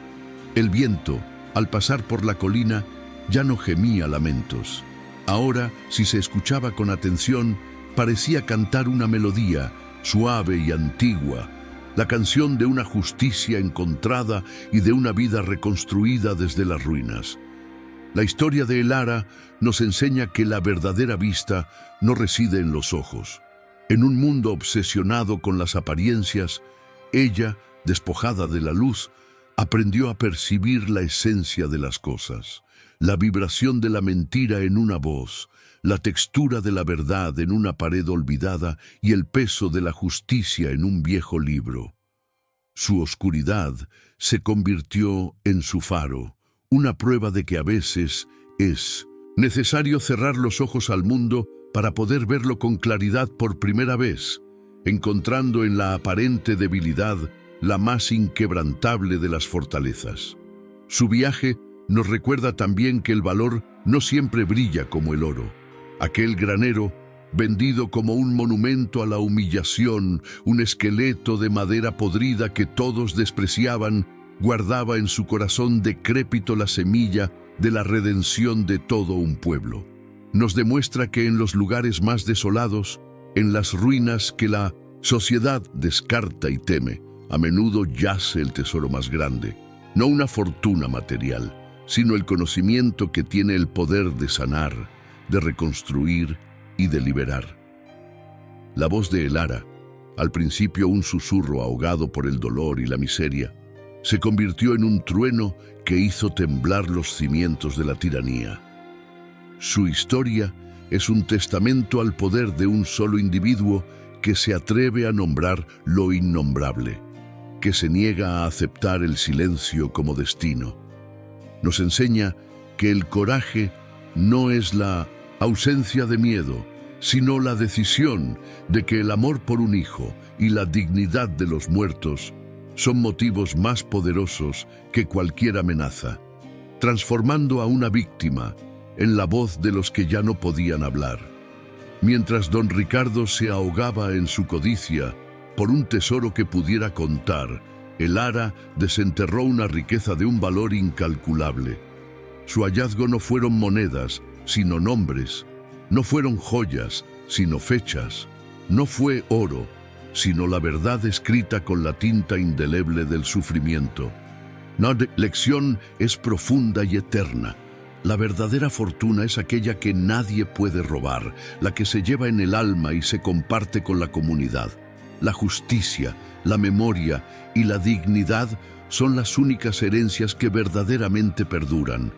El viento, al pasar por la colina, ya no gemía lamentos. Ahora, si se escuchaba con atención, parecía cantar una melodía suave y antigua, la canción de una justicia encontrada y de una vida reconstruida desde las ruinas. La historia de Elara nos enseña que la verdadera vista no reside en los ojos. En un mundo obsesionado con las apariencias, ella, despojada de la luz, aprendió a percibir la esencia de las cosas, la vibración de la mentira en una voz, la textura de la verdad en una pared olvidada y el peso de la justicia en un viejo libro. Su oscuridad se convirtió en su faro, una prueba de que a veces es necesario cerrar los ojos al mundo para poder verlo con claridad por primera vez, encontrando en la aparente debilidad la más inquebrantable de las fortalezas. Su viaje nos recuerda también que el valor no siempre brilla como el oro. Aquel granero, vendido como un monumento a la humillación, un esqueleto de madera podrida que todos despreciaban, guardaba en su corazón decrépito la semilla de la redención de todo un pueblo. Nos demuestra que en los lugares más desolados, en las ruinas que la sociedad descarta y teme, a menudo yace el tesoro más grande, no una fortuna material, sino el conocimiento que tiene el poder de sanar, de reconstruir y de liberar. La voz de Elara, al principio un susurro ahogado por el dolor y la miseria, se convirtió en un trueno que hizo temblar los cimientos de la tiranía. Su historia es un testamento al poder de un solo individuo que se atreve a nombrar lo innombrable, que se niega a aceptar el silencio como destino. Nos enseña que el coraje no es la ausencia de miedo, sino la decisión de que el amor por un hijo y la dignidad de los muertos son motivos más poderosos que cualquier amenaza, transformando a una víctima en la voz de los que ya no podían hablar. Mientras don Ricardo se ahogaba en su codicia por un tesoro que pudiera contar, Elara desenterró una riqueza de un valor incalculable. Su hallazgo no fueron monedas, sino nombres, no fueron joyas, sino fechas, no fue oro, sino la verdad escrita con la tinta indeleble del sufrimiento. La lección es profunda y eterna. La verdadera fortuna es aquella que nadie puede robar, la que se lleva en el alma y se comparte con la comunidad. La justicia, la memoria y la dignidad son las únicas herencias que verdaderamente perduran.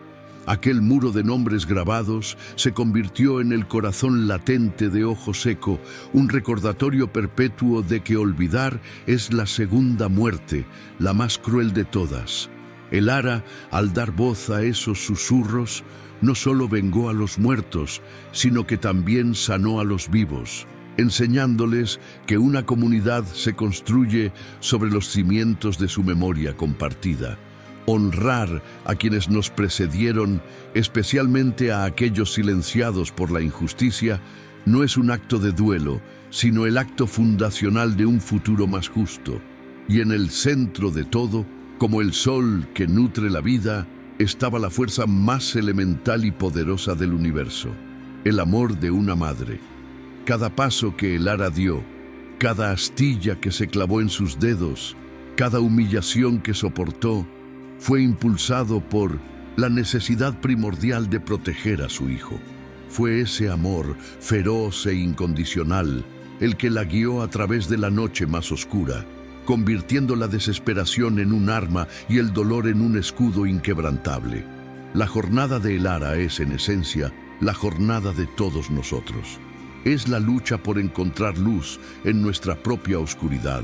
Aquel muro de nombres grabados se convirtió en el corazón latente de Ojo Seco, un recordatorio perpetuo de que olvidar es la segunda muerte, la más cruel de todas. El Ara, al dar voz a esos susurros, no solo vengó a los muertos, sino que también sanó a los vivos, enseñándoles que una comunidad se construye sobre los cimientos de su memoria compartida. Honrar a quienes nos precedieron, especialmente a aquellos silenciados por la injusticia, no es un acto de duelo, sino el acto fundacional de un futuro más justo. Y en el centro de todo, como el sol que nutre la vida, estaba la fuerza más elemental y poderosa del universo, el amor de una madre. Cada paso que el Ara dio, cada astilla que se clavó en sus dedos, cada humillación que soportó, fue impulsado por la necesidad primordial de proteger a su hijo. Fue ese amor feroz e incondicional el que la guió a través de la noche más oscura, convirtiendo la desesperación en un arma y el dolor en un escudo inquebrantable. La jornada de El Ara es, en esencia, la jornada de todos nosotros. Es la lucha por encontrar luz en nuestra propia oscuridad,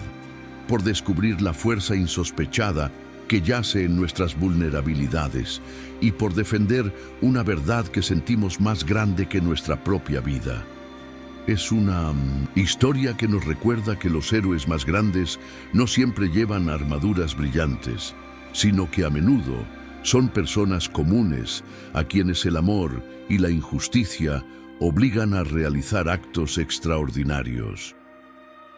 por descubrir la fuerza insospechada que yace en nuestras vulnerabilidades y por defender una verdad que sentimos más grande que nuestra propia vida. Es una historia que nos recuerda que los héroes más grandes no siempre llevan armaduras brillantes, sino que a menudo son personas comunes a quienes el amor y la injusticia obligan a realizar actos extraordinarios.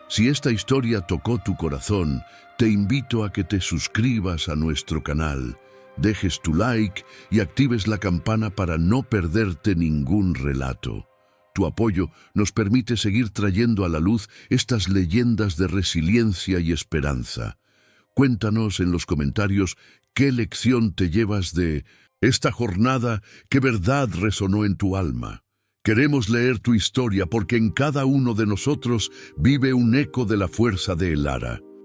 Si esta historia tocó tu corazón, te invito a que te suscribas a nuestro canal, dejes tu like y actives la campana para no perderte ningún relato. Tu apoyo nos permite seguir trayendo a la luz estas leyendas de resiliencia y esperanza. Cuéntanos en los comentarios qué lección te llevas de esta jornada, qué verdad resonó en tu alma. Queremos leer tu historia porque en cada uno de nosotros vive un eco de la fuerza de El Ara.